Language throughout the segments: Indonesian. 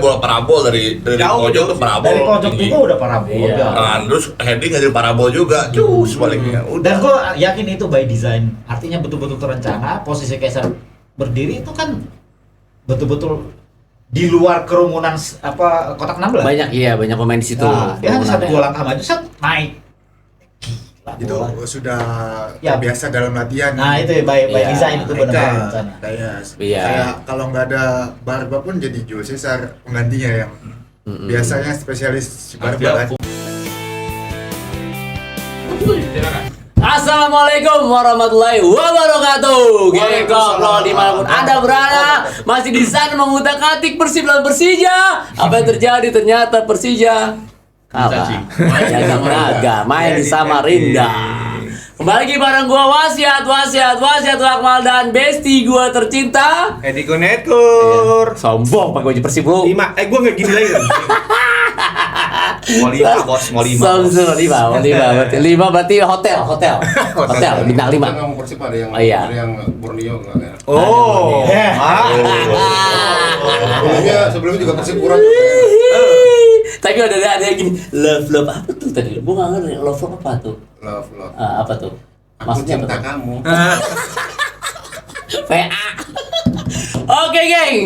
bola parabol dari pojok ke parabol. Dari pojok juga udah parabol. Iya. Nah, terus heading ngajar parabol juga. Sebaliknya. Dan gue yakin itu by design. Artinya betul-betul terencana. Posisi Kaisar berdiri itu kan betul-betul di luar kerumunan kotak 16. Banyak pemain di situ. Nah, dia hanya satu dua langkah maju set naik. Gila, Itu bola. sudah Ya. biasa dalam latihan. Nah itu by Iya. design itu benar-benar rencana. Kayak kalau nggak ada Barba pun jadi Julio Cesar penggantinya yang biasanya spesialis Barba kan. Assalamualaikum warahmatullahi wabarakatuh. Geng Koplo dimanapun Anda berada, masih di sana mengutak-atik Persib lawan Persija. Apa yang terjadi? Ternyata Persija kalah. Jaga Braga main di Samarinda. Kembali lagi bareng gua Wasiat Akmal dan Besti gua tercinta Edi Konetkur. sombong pakai baju Persib lu. 5. Gua enggak gini lagi kan. Mau 5 bos, mau 5. Sombong 5 berarti 5 berarti hotel bintang 5. Kita mau Persib ada yang Iya. ada yang Borneo enggak ya? Oh. Sebelumnya juga Persib kurang juga. Tapi ada yang gini, love apa tuh tadi? Gua nggak ngerti love apa tuh? Love. Apa tuh? Aku cinta apa tuh? kamu. PA. Oke geng,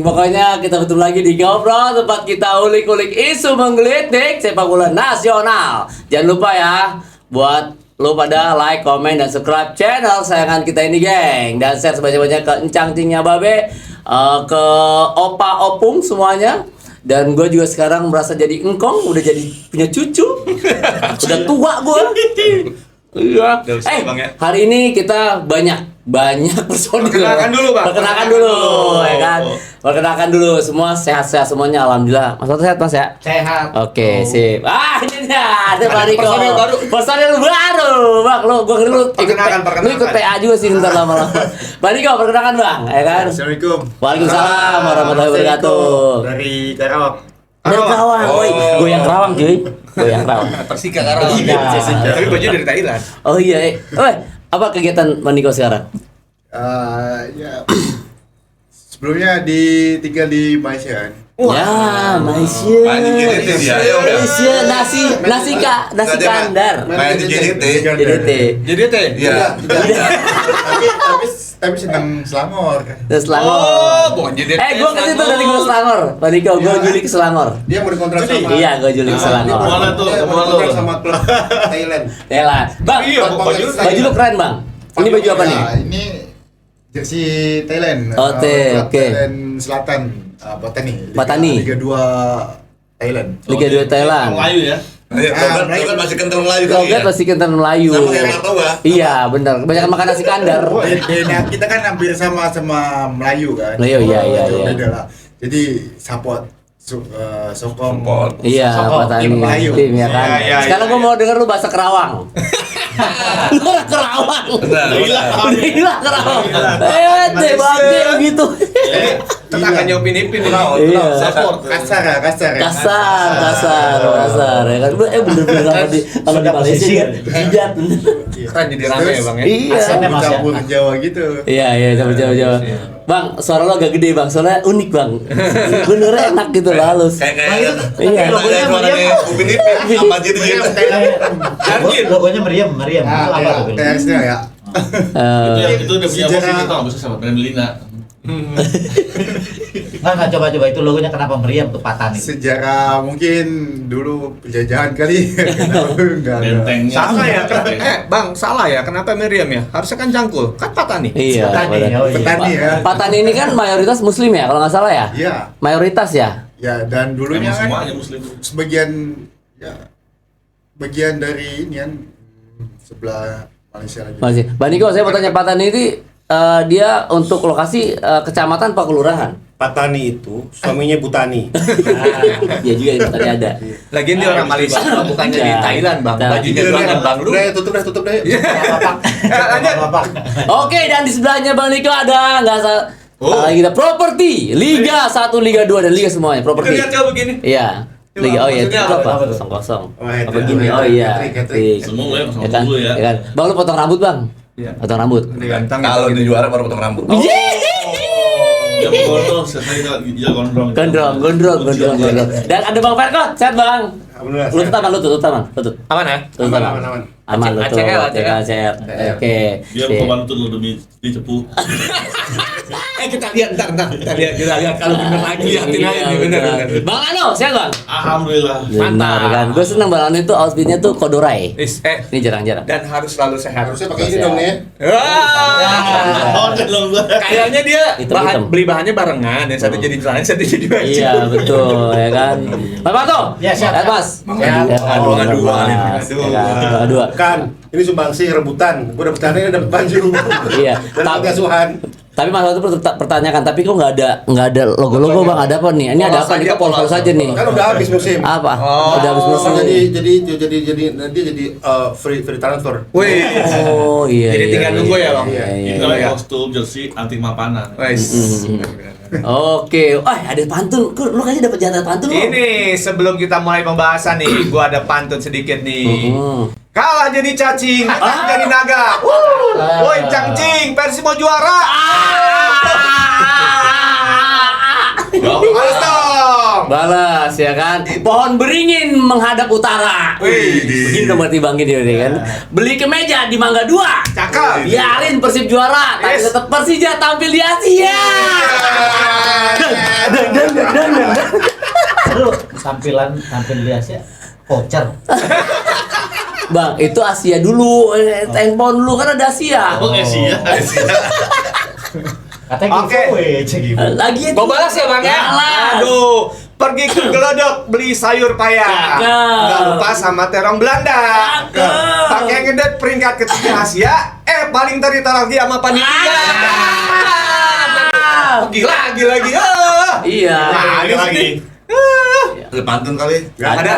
pokoknya kita ketemu lagi di Ngobrol, tempat kita ulik-ulik isu menggelitik sepak bola nasional. Jangan lupa ya, buat lu pada like, komen, dan subscribe channel sayangan kita ini geng. Dan share sebanyak-banyaknya ke Encang Cingnya Babe, ke Opa Opung semuanya. Dan gue juga sekarang merasa jadi engkong, udah jadi punya cucu. Udah tua gue. Iya. Bang, ya. Hari ini kita banyak personil. Perkenalkan dulu, Bang. Perkenalkan dulu, ya kan. Perkenalkan dulu, semua sehat-sehat semuanya, alhamdulillah. Mas Toto sehat Mas ya? Sehat. Oke, sip. Ini dia, ada Pak Riko. Personil baru. Personil baru, Bang. Gua kira lu ikut Perkenalkan. lu ikut PA juga sih ntar lama-lama. Pak Riko, perkenalkan Bang, ya kan? Assalamualaikum. Waalaikumsalam warahmatullahi wabarakatuh. Dari Karawang. Dari Kerawang, woi. Goyang Kerawang, cuy. Goyang Kerawang. Persika Karawang. Iya. Tapi baju dari Thailand. Oh iya, woi. Apa kegiatan Bang Niko sekarang? Ya sebelumnya tinggal di Malaysia kan. Ya, Malaysia. Main di JDT dia. Malaysia nasi kandar. Main di JDT. JDT. Jadi teh. Iya. tapi senang Selangor kan. Terus Selangor. Oh, bukan JDT. Gua ke situ dari gua Selangor. Pak Niko, gua juli ke Selangor. Dia mau dikontrak sama. Iya, gua juli ke Selangor. Mana tuh? Dia mau dikontrak sama klub Thailand. Thailand. Bang, Iya, baju lu keren, Bang. Ini baju apa nih? Ya, ini jersey Thailand. Oh, Klub oke. Thailand Selatan. Patani. Patani. Liga 2 Thailand. Liga 2 Thailand. Melayu ya. Logat masih kental Melayu kali ya. Logat masih kental Melayu. Sama kayak martoba. Iya, benar. Kebanyakan makan nasi kandar. DNA kita kan hampir sama Melayu kan. Melayu, iya. Beda lah. Jadi support sokong. Iya, Sokong, Patani. tim Melayu. Tim ya kan. Iya, Sekarang gua mau denger lu bahasa Kerawang. Lu orang Kerawang. Gila Kerawang. Bangke begitu. Tetangga Upin Ipin. Iya. Kasar ya. Kasar ya kan. Bener-bener kalau di Malaysia jidat bener. Keren jadi rame ya, Bang ya. Iya. Aksennya Mas ya. Campur Jawa gitu. Iya, Jawa. Bang, suara lo agak gede, Bang. Soalnya unik, Bang. Bener enak gitu loh, halus. Kayak Iya. logonya suaranya Upin Ipin sama JDT. Logonya meriam. Itu apa tuh? TS-nya ya. Itu udah punya bos itu tau, bisa sama Brandlina. Nggak, coba itu logonya kenapa meriam tuh Patani? Sejarah mungkin dulu penjajahan kali. Enggak. Bentengnya. Salah ya. Bang, salah ya. Kenapa Meriam ya? Harusnya kan Cangkul. Kan Patani. Iya. Patani, bener. oh iya. Petani ya. Patani ini kan mayoritas muslim ya, kalau nggak salah ya? Iya. Mayoritas ya? Ya, dan dulunya Emang kan semuanya muslim. sebagian bagian dari ini kan sebelah Malaysia lagi. Masih. Bang Niko, saya mau tanya Patani ini dia untuk lokasi kecamatan apa kelurahan? Patani itu suaminya Butani. Iya juga itu tadi ada. Lagian dia orang Malaysia, bukannya di Thailand, Bang. Nah. Bajunya doang Bang lu. Udah tutup deh. Oke, dan di sebelahnya Bang Niko ada nggak salah kita properti Liga 1, Liga 2 dan Liga semuanya properti. Lihat coba begini. Iya. Liga itu Maksudnya apa? apa tuh? Kosong. Oh, itu. Apa gini? Oh iya. Hat-trick. Semua ya, Ya kan? dulu ya. Ya kan? Bang lu potong rambut, Bang. Iya. Potong rambut. Ganteng. Kalau di juara baru potong rambut. Yeay. Yang gondrong, saya dia gondrong. Gondrong. Dan ada Bang Ferkot, sehat Bang. Alhamdulillah. Lutut aman, lutut. Aman ya? Lutut aman. Aman. Aman lutut. ACL. Oke. Dia Sip. pembantu lo demi dicepu. Kita lihat kita lihat kalau bener lagi liatin aja nih bener. Bang Ano, sehat Bang? Alhamdulillah. Benar kan. Gue seneng Bang Ano itu outfitnya tuh kodorai. Ini jarang-jarang. Dan harus selalu sehat. Harusnya pakai ini dong ya. Oh, dalam gua. Kayaknya dia Hitam-hitam. beli bahannya barengan, yang satu jadi celana, satu jadi baju. Iya betul ya kan. Mas Parto. Ya, siap. Mas. Siap. Oh, Dua. Mas. Ya kan, dua. Kan, ini sumbangsi rebutan. Gue dapet tanah, ini dapet baju. Iya. Dan pakai asuhan. Tapi Mas Parto pertanyakan, tapi kok nggak ada logo-logo Bang? Ada apa nih? Ini ada apa nih? Kok polos aja nih? Kan udah habis musim. Apa? Oh. Udah habis musim. Jadi nanti jadi free transfer. Wih. Oh iya. Jadi iya, tinggal iya, nunggu ya, iya, Bang? iya, Ini iya. kalau Iya. kostum jersey anti mapanan. Wes. Oke, ada pantun. Lu kayaknya dapat jatah pantun lu. Ini sebelum kita mulai pembahasan nih, gua ada pantun sedikit nih. Kalah jadi cacing, menang jadi naga. Woi cangcing, Persi mau juara. Balas dong. Balas ya kan. Pohon beringin menghadap utara. Wih. Begini dong berarti Bang ini kan. Beli kemeja di Mangga 2. Cakep. Biarin Persib juara, tapi Yes. tetap Persija tampil di Asia. Lu tampil di Asia voucher. Bang, itu Asia dulu. Handphone dulu kan ada Asia. Oh, Asia. Katanya Oke. giveaway, giveaway. Lagi itu. Mau balas ya Bang ya? Balas. Aduh, pergi ke Gelodok beli sayur paya. Cakep. Nggak lupa sama terong Belanda. Cakep. Pakai ngedet peringkat ketiga Asia. Paling teritori sama panitia. Gila. Iya. Lagi. Ada pantun kali. Nggak ada.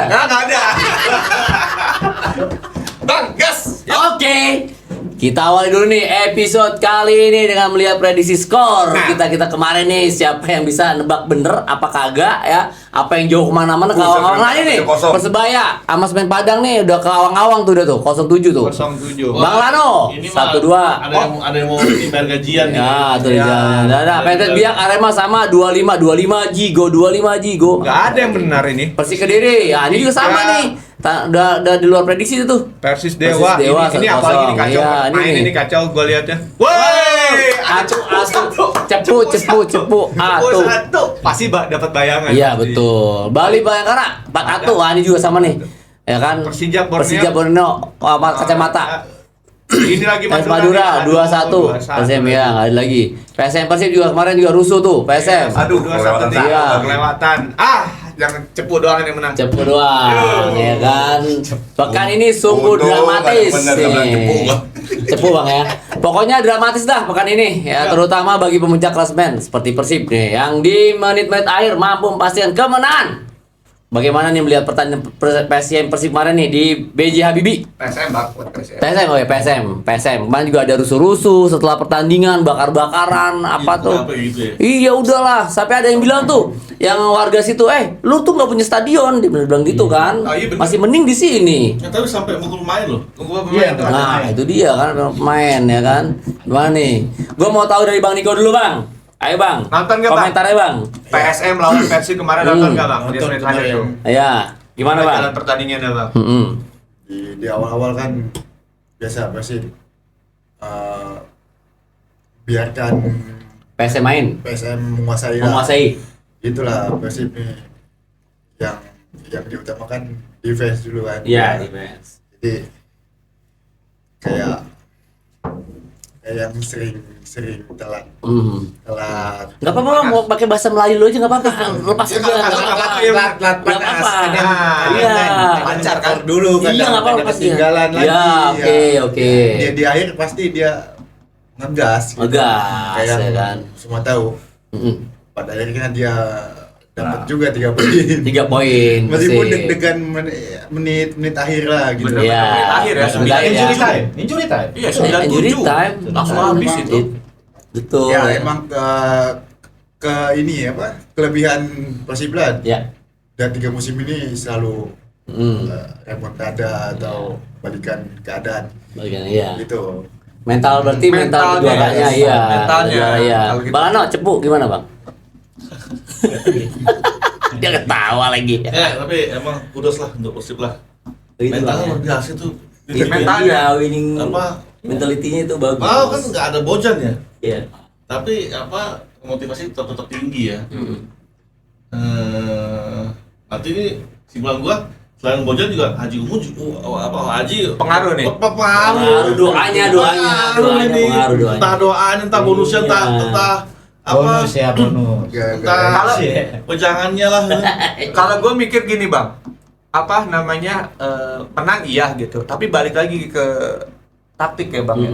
Bang, gas. Oke. Kita awali dulu nih episode kali ini dengan melihat prediksi skor. Nah. Kita kemarin nih siapa yang bisa nebak bener apa kagak ya. Apa yang jauh kemana-mana ke awang-awang aja nih. 0-0. Persebaya sama Semen Padang nih udah ke awang-awang tuh udah tuh 07 tuh. 07. Bang Lano Ini mah 1-2. Ada yang mau bayar gajian nih. Ya, tuh di jalan. Ada Pentes Biak Arema sama 25 Jigo. Nggak ada yang benar ini. Persik Kediri. Ya, ini juga sama Ya. nih. Udah di luar prediksi itu tuh. Persis Dewa. Persis Dewa, Ini 1-0. apalagi nih kacau. Iya, Main ini. ini kacau gue liatnya. Woi, Atu cepu atu. Satu. Pasti dapat bayangan. Iya pasti. betul. Bali Bayangkara 4-1. Wah, ini juga sama nih. Ya kan? Persija Borneo. Persija Borneo kacamata. Ini lagi PS Madura 2-1. PSM ya, nggak ada lagi. PSM Persib juga kemarin juga rusuh tuh, PSM. Aduh, 2-1 Iya. kelewatan. Jangan cepu doang yang menang. Cepu doang, ya kan. Pekan ini sungguh Bodoh, dramatis nggak bilang cepu, nih. Bang. Cepu Bang ya. Pokoknya dramatis dah pekan ini ya, terutama bagi pemuncak klasemen seperti Persib nih yang di menit-menit akhir mampu memastikan kemenangan. Bagaimana nih melihat pertandingan PSM Persib kemarin nih di BJ Habibie? PSM buat PSM. PSM. Kemarin juga ada rusuh-rusuh setelah pertandingan, bakar-bakaran, apa tuh? Kenapa gitu ya? Iya udahlah, sampai ada yang bilang tuh, yang warga situ, lu tuh nggak punya stadion, dia bilang gitu kan? Oh, iya bener. Masih mending di sini. Ya, tapi sampai mukul pemain loh. Gua Iya, pemain tuh. Nah itu dia kan pemain ya kan? Gimana nih? Gue mau tahu dari Bang Niko dulu Bang. Ayo Bang. Nonton nggak, Bang? Komentarnya Bang. PSM lawan Persib kemarin nonton nggak Bang? Nonton Menit-menit kemarin. akhir tuh. Ya, gimana Bang? Jalan pertandingannya Bang. Di awal-awal kan biasa Persib biarkan PSM main, PSM menguasai lah. menguasai. Itulah Persib nih yang diutamakan defense dulu kan. Iya, defense. Jadi kayak yang sering telat. Nggak apa-apa Bang, mau pakai bahasa Melayu lu aja nggak apa-apa. Lepas aja. Telat Nggak apa-apa. Iya. Lancar kan dulu Iya, nggak apa-apa, ada pasti. ketinggalan lagi. Ya, oke. Dia di akhir pasti dia ngegas. Ngegas, Kayak ya kan. semua tahu. Mm-mm. Pada akhirnya dia dapat juga 3 poin. 3 poin. Meskipun Persib. deg-degan menit akhir lah gitu. Bener. Iya. Menit akhir ya, Menit akhir Injury ya. time. Injury time. Iya, Injury 97. time. Langsung habis itu. Betul. Ya emang ke ini apa kelebihan Persiblat. Ya. Dan 3 musim ini selalu Hmm. remontada atau balikan keadaan Bagian iya. gitu. Mental berarti mental Mentalnya, juaranya yes. iya. Mentalnya. Juara, iya. Kalau gitu. Bang Ano, Cepu gimana, Bang? Dia ketawa lagi. Tapi emang kudos lah untuk Persib lah. Itu Mentalnya lah. luar biasa tuh. Itu mentalnya. dia, winning Apa? mentality-nya itu bagus. Mau kan nggak ada Bojan ya. Iya. Tapi apa motivasi tetap tinggi ya. Nanti ini simpulan gua selain Bojan juga Haji Umu Haji Pengaruh nih. Pengaruh doanya ini. pengaruh doanya. Entah doanya, entah bonusnya, entah apa Bonus ya bonus. entah pejangannya lah. Kalau gue mikir gini bang, apa namanya menang iya gitu, tapi balik lagi ke taktik ya bang. Ya.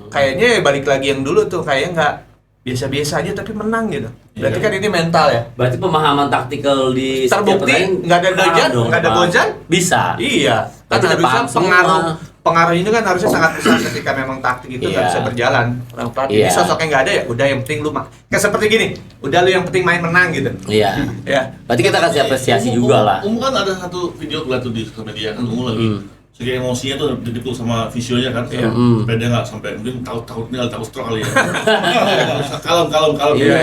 Kayaknya ya balik lagi yang dulu tuh kayaknya nggak biasa-biasa aja tapi menang gitu. Berarti kan ini mental ya. Berarti pemahaman taktikal di setiap Terbukti pertandingan nggak ada paham Bojan, dong, nggak ada Bang. Bojan. Bisa. Iya, kan Berarti harusnya paham semua. pengaruh itu kan harusnya sangat besar ketika memang taktik itu nggak Iya. bisa berjalan. Orang pelatih Iya. ini sosoknya nggak ada ya, udah yang penting lu mah. Kayak seperti gini, udah lu yang penting main menang gitu. Iya. Ya. Berarti kita kasih apresiasi juga lah. Umu kan ada satu video gue liat tuh di sosial media kan Umu lagi segi emosinya tuh dipukul sama visionya kan. Iya. Supaya dia nggak sampai mungkin takutnya takut stroke kali ya. kalem. Iya.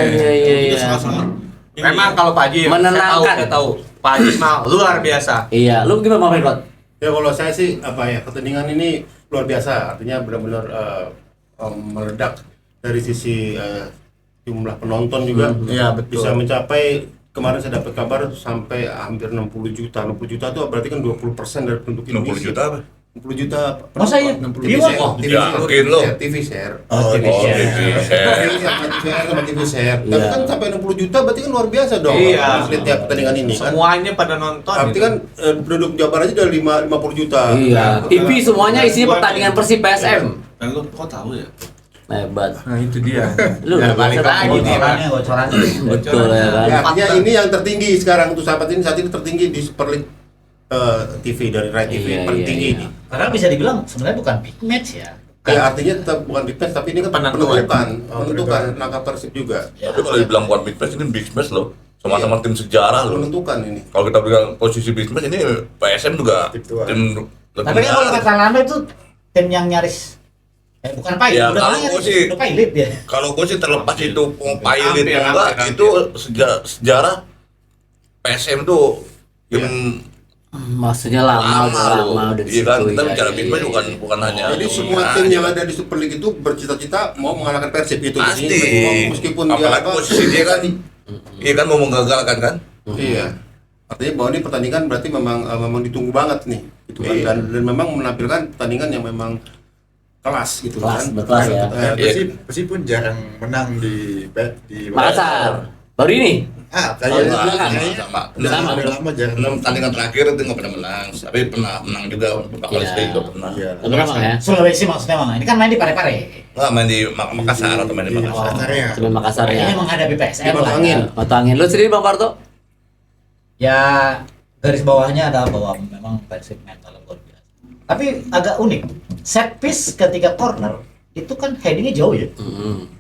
Itu sangat-sangat. ini Memang kalau Pak Haji Menenangkan. saya tahu Pak Haji mah luar biasa. Iya. Lu gimana Bang Rekod? Ya kalau saya sih pertandingan ini luar biasa, artinya benar-benar meledak dari sisi jumlah penonton juga. Iya, betul. Bisa mencapai, kemarin saya dapat kabar sampai hampir 60 juta. 60 juta itu berarti kan 20% dari penduduk 60 Indonesia. juta apa? 60 juta. Masa iya? TV Viewer? share. Oh, TV ya, share. mungkin lo. TV share. Oh, TV Oh, share. Sama TV share. Tapi Iya. kan sampai 60 juta berarti kan luar biasa dong. Iya. Lihat tiap pertandingan ini kan. Semuanya pada nonton. Arti gitu. kan penduduk Jawa Barat aja udah 50 juta. Iya. TV semuanya isinya pertandingan Persib PSM. Dan lu kok tahu ya? Hebat. Nah itu dia. Lu Ya, balik bisa lagi tahu. nih, Bang. Bocorannya. Betul ya kan. Ya, artinya ini yang tertinggi sekarang untuk saat ini tertinggi di Super League TV dari Rai TV Iya, paling iya, tinggi iya. ini. Karena bisa dibilang sebenarnya bukan big match ya. Ya artinya tetap bukan big match tapi ini kan Penentuan. menentukan langkah Persib juga. Ya. Tapi kalau dibilang bukan big match, ini big match loh. Sama-sama tim sejarah loh. Menentukan ini. Kalau kita bilang posisi big match, ini PSM juga Tim tua. tim Tapi kan kalau kata Lando itu tim yang nyaris bukan pilot, Ya, udah kalau pilot, gua sih- udah pilot ya. Kalau gue sih terlepas itu pilot Hampir, enggak, hampir. itu sejarah PSM tuh tim Maksudnya lama dari Iya kan, situ, kita ya, bicara iya, big match iya. bukan hanya Jadi semua tim yang ada di Super League itu bercita-cita mau mengalahkan Persib itu. pasti. Jadi, meskipun dia Apalagi posisi dia kan, iya kan mau menggagalkan kan? Iya. Artinya bahwa ini pertandingan berarti memang ditunggu banget nih, gitu kan. Iya. Dan memang menampilkan pertandingan yang memang kelas gitu Kelas, kan. berkelas ya. Persib pun jarang menang di Makassar. Baru ini. Kayaknya sama. Sama. Udah lama jarang. Dalam pertandingan terakhir itu nggak pernah menang, tapi pernah menang juga beberapa kali Iya. sekali juga pernah. Iya. Berapa ya? Sulawesi maksudnya Mang. Ini kan main di Parepare. Nggak main di Makassar atau main di Di Makassar. Makassarnya. Cuma Makassar ya. Ini menghadapi PSM Di Batu lah. Angin. Batu Angin. Lu sendiri Bang Parto? Ya garis bawahnya adalah bahwa memang Persib mental luar biasa. Tapi agak unik. Set piece ketika corner itu kan headingnya jauh ya.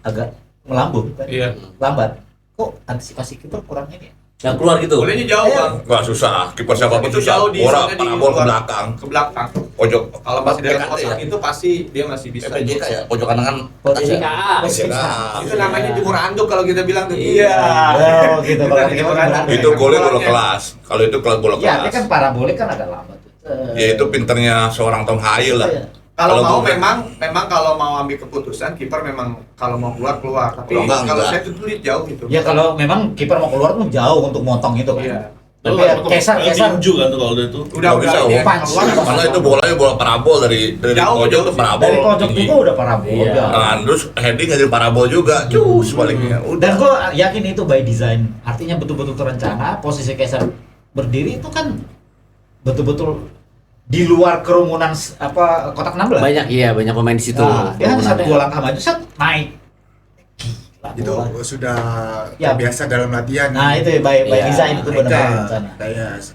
Agak melambung kan. Iya. Lambat. Kok antisipasi kiper kurang ini ya? Yang keluar gitu. Bolehnya jauh Iya. bang. Nggak susah, kiper siapapun Itu susah. jauh di Bola sana, di parabol ke luar. belakang, Ke belakang. pojok. Kalau masih dalam PKT kotak ya. itu pasti dia masih bisa. PJK ya, pojok kanan kan. Posisi atas ya. KA. Posisi PJK. KA. Itu namanya jemur anduk kalau kita bilang tuh. Iya. Oh gitu kalau Bukan kita jemur kan anduk. Itu golnya bola kelas. Kalau itu bola Ya, tapi kelas. kan parabolik kan agak lambat tuh. Ya itu pinternya seorang Tom Hayel lah. Iya. Kalau mau gua- memang kalau mau ambil keputusan kiper memang kalau mau keluar. Tapi Kalau enggak, kalau enggak. saya tuh lihat jauh gitu. Ya kalau memang kiper mau keluar tuh jauh untuk motong itu kan. Iya. Tapi ya Kesar tinju kan tuh kalau udah itu. Udah Nggak bisa, dia Punch. keluar Karena itu bolanya bola parabol dari Jauh, pojok jauh ke sih. parabol. Dari pojok tinggi. juga udah parabol. Iya. udah. Nah, terus heading dari parabol juga. Cus sebaliknya. Dan Udah. gue yakin itu by design. Artinya betul-betul terencana. Posisi Kesar berdiri itu kan betul-betul di luar kerumunan kotak 16. Banyak iya, banyak pemain di situ. Nah, dia hanya satu Kerumunan. dua langkah maju set naik. Gila, Itu bola. sudah Ya. biasa dalam latihan. Nah itu ya, by Iya. design itu benar-benar Kayak rencana.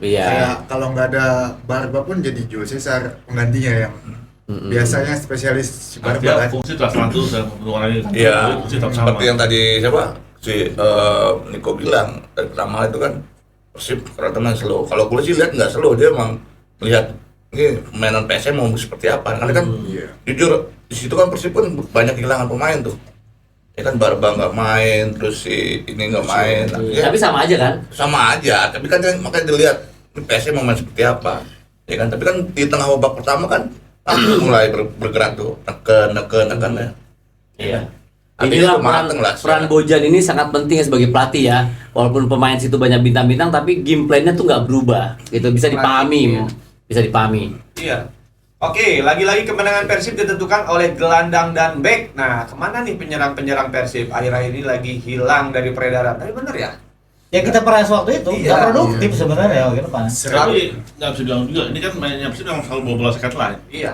Iya. kayak kalau nggak ada Barba pun jadi Joe Cesar penggantinya yang biasanya spesialis si Dia Barba kan. fungsi terus dalam pertemuan ini. Iya, Fungsi tetap sama. seperti yang tadi siapa si Niko bilang dari pertama itu kan Persib karena teman slow. Kalau gue sih lihat nggak slow, dia emang lihat ini mainan PSM mau seperti apa. Karena kan Iya. jujur di situ kan Persib kan banyak kehilangan pemain tuh. Ya kan Barba nggak main, terus si ini nggak main. Ya, Tapi sama aja kan? sama aja. Tapi kan makanya dilihat ini PSM mau main seperti apa. Ya kan, tapi kan di tengah babak pertama kan langsung mulai bergerak tuh, neken ya. Iya. Artinya Inilah udah mateng lah peran sekarang. Bojan ini sangat penting ya sebagai pelatih ya. Walaupun pemain situ banyak bintang-bintang, tapi game plan-nya tuh nggak berubah. Gitu bisa dipahami, Iya. bisa dipahami. Iya. Oke, lagi-lagi kemenangan Persib ditentukan oleh gelandang dan bek. Nah, kemana nih penyerang-penyerang Persib? Akhir-akhir ini lagi hilang dari peredaran. Tapi bener ya? Ya kita pernah waktu itu Iya. nggak produktif sebenarnya gitu Pak. Tapi nggak bisa bilang juga, ini kan mainnya Persib memang selalu bawa bola second line. Iya.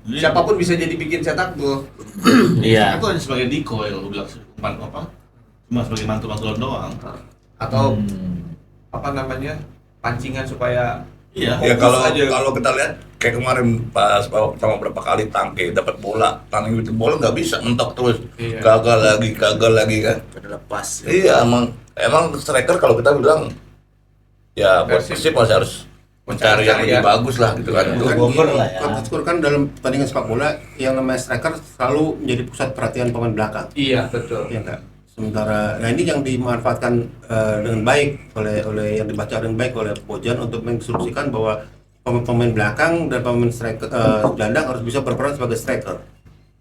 Jadi, Siapapun bisa jadi bikin cetak gol. Iya. itu hanya sebagai decoy kalau bilang umpan apa? Cuma sebagai mantu-mantuan doang. Atau apa namanya? Pancingan supaya Iya. Ya Fokus kalau aja. kalau kita lihat kayak kemarin pas babak pertama berapa kali tangke dapat bola, tangke itu bola nggak bisa mentok terus, Iya. gagal lagi kan. Udah lepas. Iya emang striker kalau kita bilang ya buat Persib. Persib masih harus mencari yang lebih ya. bagus lah gitu kan. Iya. Kan Bomber gini, lah ya. Coach Kur kan dalam pertandingan sepak bola yang namanya striker selalu menjadi pusat perhatian pemain belakang. Iya, betul. Ya enggak. Sementara nah ini yang dimanfaatkan dengan baik oleh yang dibaca dengan baik oleh Bojan untuk menginstruksikan bahwa pemain belakang dan pemain striker gelandang harus bisa berperan sebagai striker.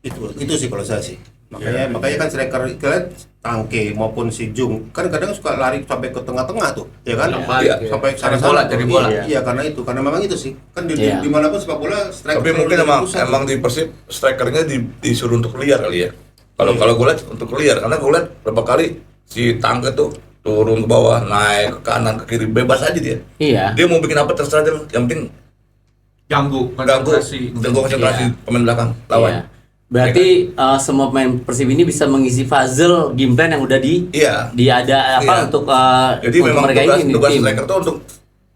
Itu sih kalau saya sih. Makanya kan striker kalian Tangke maupun si Jung kan kadang suka lari sampai ke tengah-tengah tuh, ya kan? Iya. Sampai Cari sana bola, cari bola. Iya, karena itu, karena memang itu sih. Kan Iya. dimanapun sepak bola striker Tapi selalu mungkin jadi emang pusat. emang di Persib strikernya disuruh untuk liar kali ya. Kalau gue lihat untuk liar karena gue lihat berapa kali si Tangke tuh turun ke bawah, naik ke kanan, ke kiri, bebas aja dia. Iya. Dia mau bikin apa terserah dia, yang penting Ganggu ganggu konsentrasi Iya. pemain belakang lawan. Iya. Berarti semua pemain Persib ini bisa mengisi puzzle game plan yang udah Iya. ada apa Iya. untuk Jadi untuk memang mereka ini tugas tim. striker tuh untuk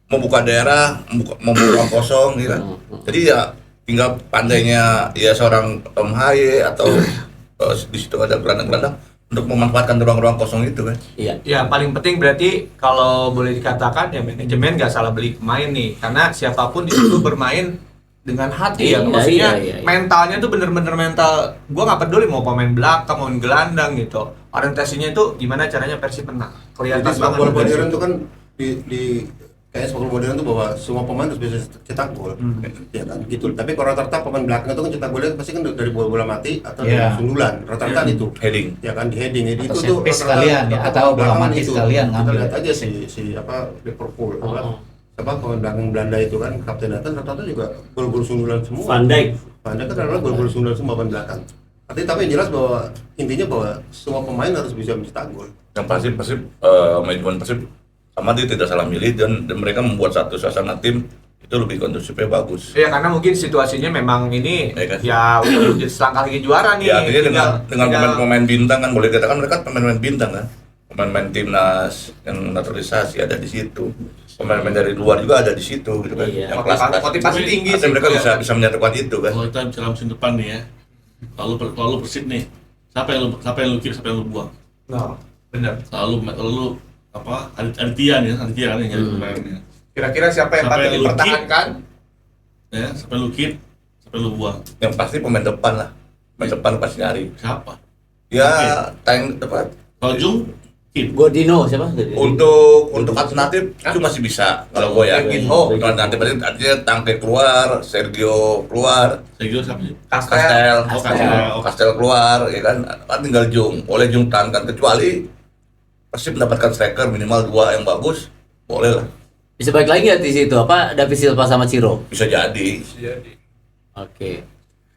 membuka daerah, membuka ruang kosong gitu kan. Jadi ya tinggal pandainya ya seorang Tom Haye atau di situ ada gelandang-gelandang untuk memanfaatkan ruang-ruang kosong itu kan. Iya. Ya paling penting berarti kalau boleh dikatakan ya manajemen nggak salah beli pemain nih, karena siapapun di situ bermain dengan hati ya, Iya, maksudnya iya. mentalnya tuh bener-bener mental. Gua nggak peduli mau pemain belakang mau gelandang gitu, orientasinya itu gimana caranya Persib menang. Kelihatan Jadi sepak banget. bola modern itu kan di kayak sepak bola modern itu bahwa semua pemain harus bisa cetak gol, ya kan gitu. Tapi kalau rata-rata pemain belakang itu kan cetak golnya pasti kan dari bola mati atau Iya. dari sundulan, rata-rata itu. Heading. Ya kan di heading jadi Atau itu tuh set piece rata-rata sekalian ya, atau bola belakang mati itu. sekalian Kita ngambil. lihat aja si apa Liverpool apa pemain belakang Belanda itu kan kapten datang rata-rata juga gol-gol sundulan semua. Van Dijk. Van Dijk kan adalah gol-gol sundulan semua pemain belakang. Artinya tapi yang jelas bahwa intinya bahwa semua pemain harus bisa mencetak gol. Yang pasti Persib manajemen Persib sama dia tidak salah milih dan mereka membuat satu suasana tim itu lebih kondusifnya bagus. Ya karena mungkin situasinya memang ini Iya kan? ya udah jadi selangkah lagi juara nih. Ya artinya dengan Tinggal- pemain-pemain bintang kan boleh dikatakan mereka pemain-pemain bintang kan. Pemain-pemain timnas yang naturalisasi ada di situ. Pemain-pemain dari luar juga ada di situ gitu kan. Iya. Yang kelas-kelas. Motivasi tinggi Artinya sih, mereka ya. bisa menyatukan itu kan. Kalau kita bicara musim depan nih ya, kalau lu Persib nih, siapa yang lu keep, siapa yang lu buang? Nah, bener. Selalu apa? Aditya kan yang jadi pemainnya. Kira-kira siapa yang Siapa patut yang lu dipertahankan? Ya, siapa yang lu keep, siapa yang lu buang? Yang pasti pemain depan lah. Pemain depan pasti nyari. Siapa? Ya, tank depan. Kalau Jung, keep. Godino siapa? Untuk alternatif itu masih bisa kalau gue ya. Begin. Oh, untuk alternatif artinya Tangke keluar, Sergio keluar, Saya kira siapa sih? Kastel. Kastel keluar, ya kan tinggal Jung. Boleh Jung tahankan kecuali Persib mendapatkan striker minimal 2 yang bagus, boleh lah. Bisa balik lagi nggak di situ apa David Silva sama Ciro? Bisa jadi.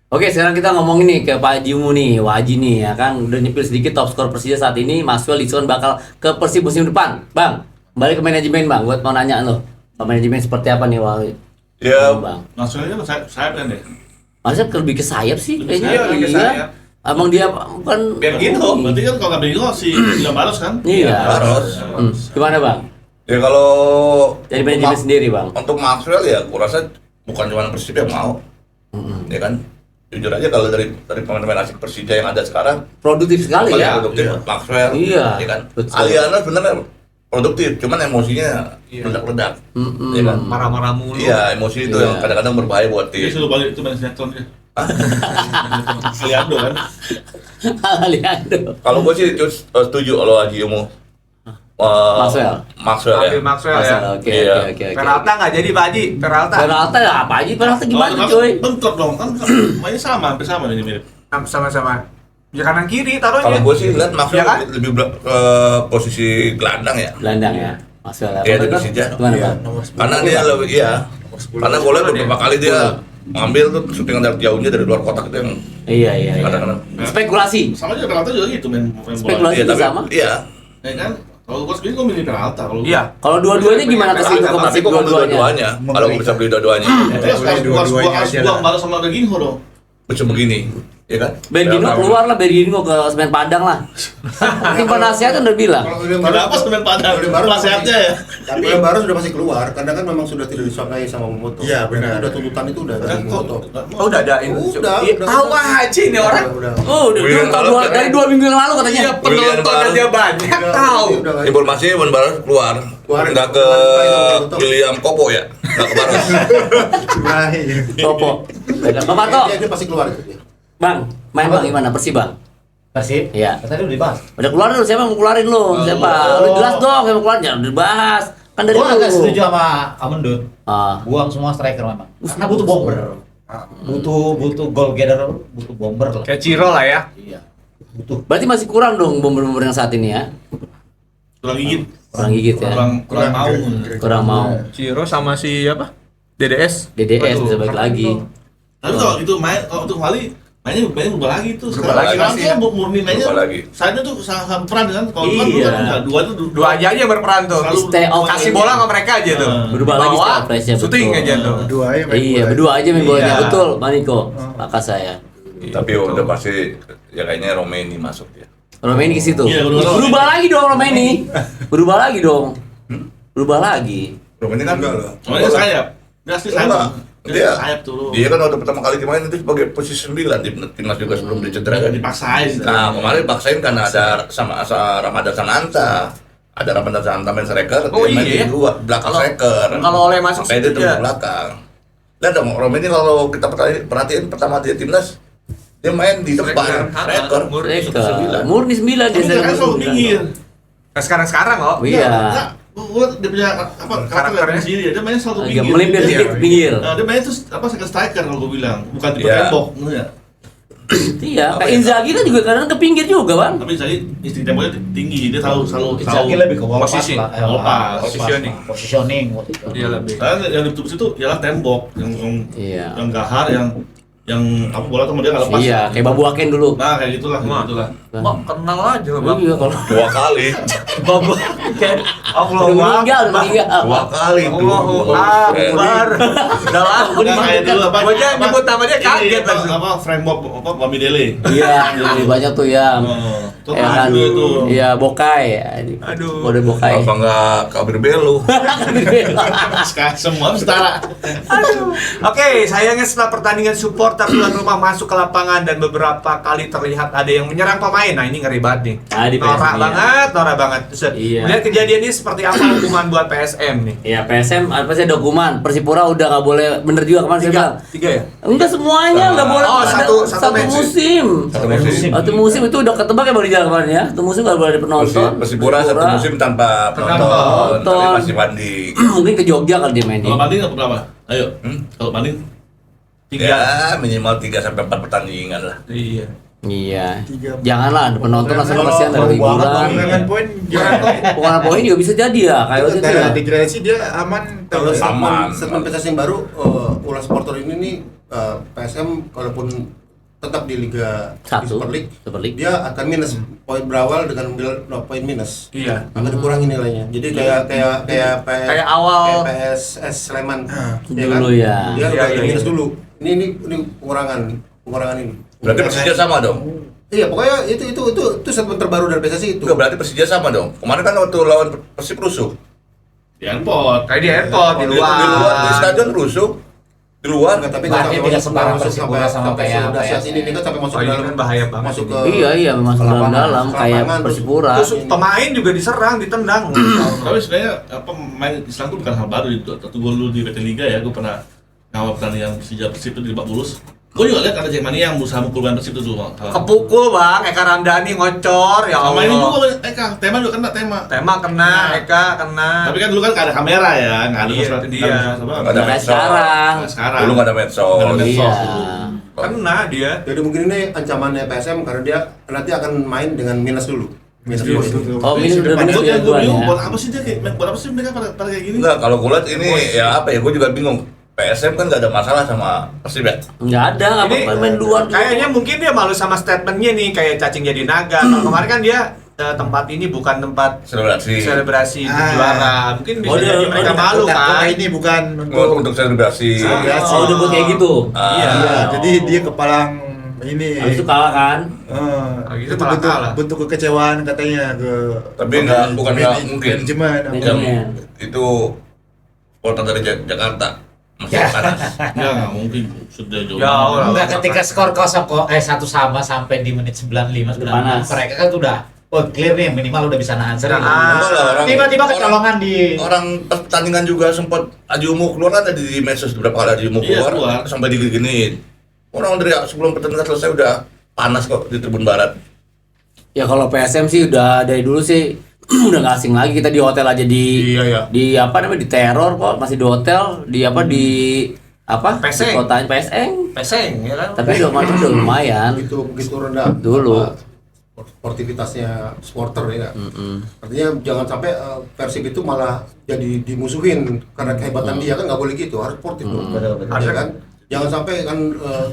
Oke, sekarang kita ngomongin nih ke Pak Hajimu nih, Waji nih ya kan udah nyepil sedikit top skor Persija saat ini. Maxwell Lison bakal ke Persib musim depan. Bang, kembali ke manajemen Bang. Buat mau nanya lo, manajemen seperti apa nih Waji? Ya, Bang. Maksudnya sayap kan deh. Masa lebih ke sayap sih Lebih kayaknya. sayap, lebih ke sayap. Emang dia bukan Bergino. Berarti kan kalau nggak Bengo si William Barros kan? Iya. harus. Gimana Bang? Ya kalau Dari manajemen sendiri Bang. untuk Maxwell ya, kurasa bukan cuma Persib yang mau, ya kan. Jujur aja kalau dari pemain-pemain asing Persija yang ada sekarang Produktif sekali paling ya. produktif Maxwell, Iya, ya kan. betul. Aliana sebenarnya produktif, cuman emosinya ledak-ledak, ya kan. Marah-marah mulu. Iya, emosi itu Iya. yang kadang-kadang berbahaya buat Dia tim. suruh balik itu main sinetron ya. Aliando kan. Aliando. Kalau gue sih setuju kalau Haji Umu. Maxwell ya. Ambil Maxwell ya. Oke, Iya. oke. Peralta nggak jadi Pak Haji, Peralta. Peralta ya apa aja? Peralta gimana Kalau cuy? bentrok dong, kan mainnya sama, hampir sama ini mirip. Sama-sama. Ya kanan kiri Kalau taruhnya. gue sih lihat Maxwell Iya kan? lebih ke posisi gelandang ya. Gelandang ya. Maxwell. Iya, di Betul? Persija. Gimana, Iya, Bang? nomor 10. Karena dia lebih karena gue lihat beberapa kali dia ngambil tuh syutingan dari jauhnya dari luar kotak itu yang Iya. kadang-kadang. Spekulasi. Sama juga Peralta juga gitu main bola. Spekulasi. Iya, tapi sama? iya. Ya kan? Kalau gue sendiri gue milih Peralta kalau Iya. Kalau dua-duanya gimana ke situ ke Tapi Persib gue mau dua-duanya? dua-duanya. Kalau gue bisa beli dua-duanya, terus harus Dua-duanya harus aja buang lah. balas sama Reginho dong. bisa begini, ya kan? Bergino keluar lah, Bergino ke Semen Padang lah. Tim penasihat kan udah bilang. Kalau William Barus- Kenapa semen Padang? William Barus Penasehatnya masih- ya. Tapi William baru sudah pasti keluar karena kan memang sudah tidak disukai sama Momoto. Iya, benar. Udah tuntutan itu udah dari Momoto. Oh udah ada ini. Udah, Iya, udah. tahu aja ini orang. Udah. Oh, William Barus dari 2 minggu yang lalu katanya. Iya, penonton Barus. aja banyak Udah, tahu. udah. Informasinya William Barus keluar, Keluar. nggak ke William Kopo ya, nggak ke Barus. Topo. Bapak To, Dia pasti keluar itu dia. Bang, main Bang gimana Persib Bang? Persib. Iya. Tadi udah dibahas. Udah keluar lu, siapa yang mau keluarin lu? Siapa? Lu jelas dong yang mau keluar, jangan dibahas. Kan dari Gue agak lu. setuju sama Amendut. Ah. Buang semua striker memang. Karena butuh bomber. Butuh goal getter, butuh bomber lah. Kayak Ciro lah ya. Iya. Butuh. Berarti masih kurang dong bomber-bomber yang saat ini ya? Kurang gigit. Kurang gigit ya? Kurang mau. Kurang mau. Ciro sama si apa? DDS. DDS Waduh, bisa balik keren lagi. tuh. Tapi kalau itu main, kalau untuk kali mainnya berubah lagi tuh. Berubah lagi Sekarang pasti tuh ya. murni mainnya. Berubah lagi. Saatnya tuh sangat peran kan. Kalau dulu kan Iya. dulu kan enggak, dua tuh Dua aja yang berperan tuh. Selalu Stay out. Kasih bola sama mereka aja tuh. Berubah lagi Bawa, style play-nya, Shooting betul. aja tuh. Dua aja main Iya, bola. berdua aja main bolanya. Iya. Betul, Maniko. Maka saya. Tapi udah pasti ya kayaknya Romeni masuk ya. Romeni ke situ. Iya, Berubah lagi dong Romeni. Berubah lagi dong. Berubah lagi. Romeni kan Enggak lah. Soalnya sayap. Dia asli sayap. Enggak. Dia sayap tuh. Dia kan waktu pertama kali main itu sebagai posisi 9 di timnas juga sebelum dia cedera kan. Dipaksain. Nah, kemarin dipaksain karena ada sama Ramadan Sananta. Ada Ramadan Sananta main striker, Oh, dia main iya. di luar belakang Kalau- striker. kalau Oleh masuk makanya dia situ, terus ya. di belakang. Lihat dong, Romeni kalau kita perhatiin pertama dia timnas dia main di depan striker. Mereka murni 9 dia Tapi kan selalu minggir. Nah, sekarang loh. Iya. Enggak, gua dia punya apa karakternya sendiri. Dia mainnya selalu Agak minggir. melipir Iya. sedikit pinggir. Nah, dia mainnya tuh apa second striker kalau gua bilang, bukan tipe Iya. tembok, ya. Iya, kayak Inzaghi kan juga kadang ke pinggir juga, Bang. Tapi saya istri temboknya tinggi, dia selalu Inzaghi lebih ke wall pass posisi. lah. Wall pass. Positioning. Positioning waktu itu. Iya lebih. Karena yang ditutup itu ialah tembok Iya. yang gahar yang apa bola tuh dia nggak lepas. Iya, kayak Babu Aken dulu. Nah, kayak gitulah, Wah. gitulah. Mak kenal aja loh, Bang. Iya, kalau 2 kali. Babu kan Allah udah meninggal, udah meninggal. 2 kali tuh. Allahu Akbar. Udah lah. Nggak kayak dulu apa? Gua aja nyebut namanya kaget Ini, langsung. apa Frank Bob apa Bamidele. Iya, lebih banyak tuh ya. Itu Ya kan, juga itu. iya Bokai. Aduh. Mode Bokai. Apa enggak Kabir Belu? Semua setara. Oke, sayangnya setelah pertandingan supporter tuan rumah masuk ke lapangan dan beberapa kali terlihat ada yang menyerang pemain. Nah, ini ngeri banget nih. Ah, di Norak PSM, banget, norak banget. Set. Iya. Melihat kejadian ini seperti apa hukuman buat PSM nih? Ya PSM apa sih dokumen Persipura udah nggak boleh, bener juga kemarin saya bilang. Tiga ya? Enggak semuanya nggak boleh. Oh, ada satu match. musim. Satu musim itu udah ketebak ya baru di jalan kemarin ya. Satu musim nggak boleh ada penonton. Persipura satu musim tanpa penonton, tapi masih banding. Mungkin ke Jogja kali dia main Kalau di. banding apa berapa? Ayo. Kalau banding Ya, minimal 3 sampai 4 pertandingan lah. Iya. Iya. Janganlah ada penonton langsung kasihan dari Kekurangan hiburan. poin gimana? Pengurangan poin juga bisa jadi ya kayak waktu itu ya. Karena degradasi dia aman. Kalau Aman. statement PSSI yang baru, ulas supporter ini nih PSM kalaupun tetap di Liga Satu. Super League, Super League. dia akan minus poin berawal dengan poin minus. Iya. Akan dikurangi nilainya. Jadi kayak awal- PSS Sleman Dulu ya. Dia Iya, udah iya, minus iya. dulu. Ini pengurangan ini. Berarti Persija sama dong? Iya, pokoknya itu statement terbaru dari PSSI itu. Enggak, berarti Persija sama dong. Kemarin kan waktu lawan Persib rusuh. di airport. Kayak di airport, di Di luar. di stadion rusuh. Di luar. Enggak, tapi Berarti tidak separah masuk Persipura sama kayak sudah saat PSM. ini kan sampai masuk Oh, ke ini dalam kan bahaya banget masuk ini. ke Iya, masuk ke lapangan, dalam ke kayak lapangan, Persipura. Terus pemain juga diserang, ditendang. Tapi sebenarnya apa main Islam itu bukan hal baru itu. Satu gol dulu di PT Liga ya, gue pernah ngawal pertandingan Persija Persib itu di Lebak Bulus. Gue juga lihat ada Jackmania yang berusaha mukul Persib itu tuh. Kepukul bang, Eka Ramdhani ngocor, ya Sama Allah. ini juga Tema juga kena tema. Tema kena, Eka kena. Tapi kan dulu kan nggak ada kamera ya, nggak ada Iya, sosmed, itu dia. nggak ada sosmed. Nggak ada Kayak medsos. sekarang. Nah, sekarang. Dulu nggak ada medsos. Nggak ada medsos. Iya. Kena dia. Jadi mungkin ini ancamannya PSM karena dia nanti akan main dengan minus dulu. Minus Iya, poin. betul. Oh, minus udah Gue minus yang gue duluan bingung, ya. buat apa sih dia buat apa sih mereka pada kayak gini? Enggak, kalau gue lihat ini ya apa ya, gue juga bingung. PSM kan nggak ada masalah sama Persib ya. Nggak ada, Ini apa main luar. kayaknya mungkin dia malu sama statementnya nih, kayak cacing jadi naga. Kalau kemarin kan dia tempat ini bukan tempat selebrasi juara. Mungkin bisa jadi mereka malu kan. Ini bukan Untuk selebrasi. Selebrasi. Oh, udah buat kayak gitu. Iya. Iya, jadi dia kepalang ini. Habis itu kalah kan? Gitu Itu malah bentuk, kalah. bentuk kekecewaan katanya ke Tapi bukan nggak mungkin. manajemen. Manajemen. Itu supporter dari Jakarta masih panas. Ya nggak mungkin, sudah jauh. Jauh lah. Enggak, ketika skor 1 sama sampai di menit 95 Panas. mereka kan udah clear nih, minimal udah bisa nahan seri. Nah, Enggak lah, orang- Tiba-tiba orang- kecolongan di Orang pas pertandingan juga sempat Ajumu keluar, kan ada di medsos beberapa kali Ajumu Iya, keluar, keluar. sampai diginiin. Orang dari sebelum pertandingan selesai udah panas kok di Tribun Barat. Ya kalau PSM sih udah dari dulu sih udah nggak asing lagi, kita di hotel aja Iya, iya. di apa namanya, di teror kok, masih di hotel di apa di apa Peseng. di kota Peseng, peseng ya kan. tapi udah macam udah lumayan begitu rendah Dulu. sportivitasnya supporter ya. Artinya jangan sampai Persib itu malah jadi dimusuhin karena kehebatan dia, kan nggak boleh gitu, harus sportif dong. Ya kan? Jangan sampai kan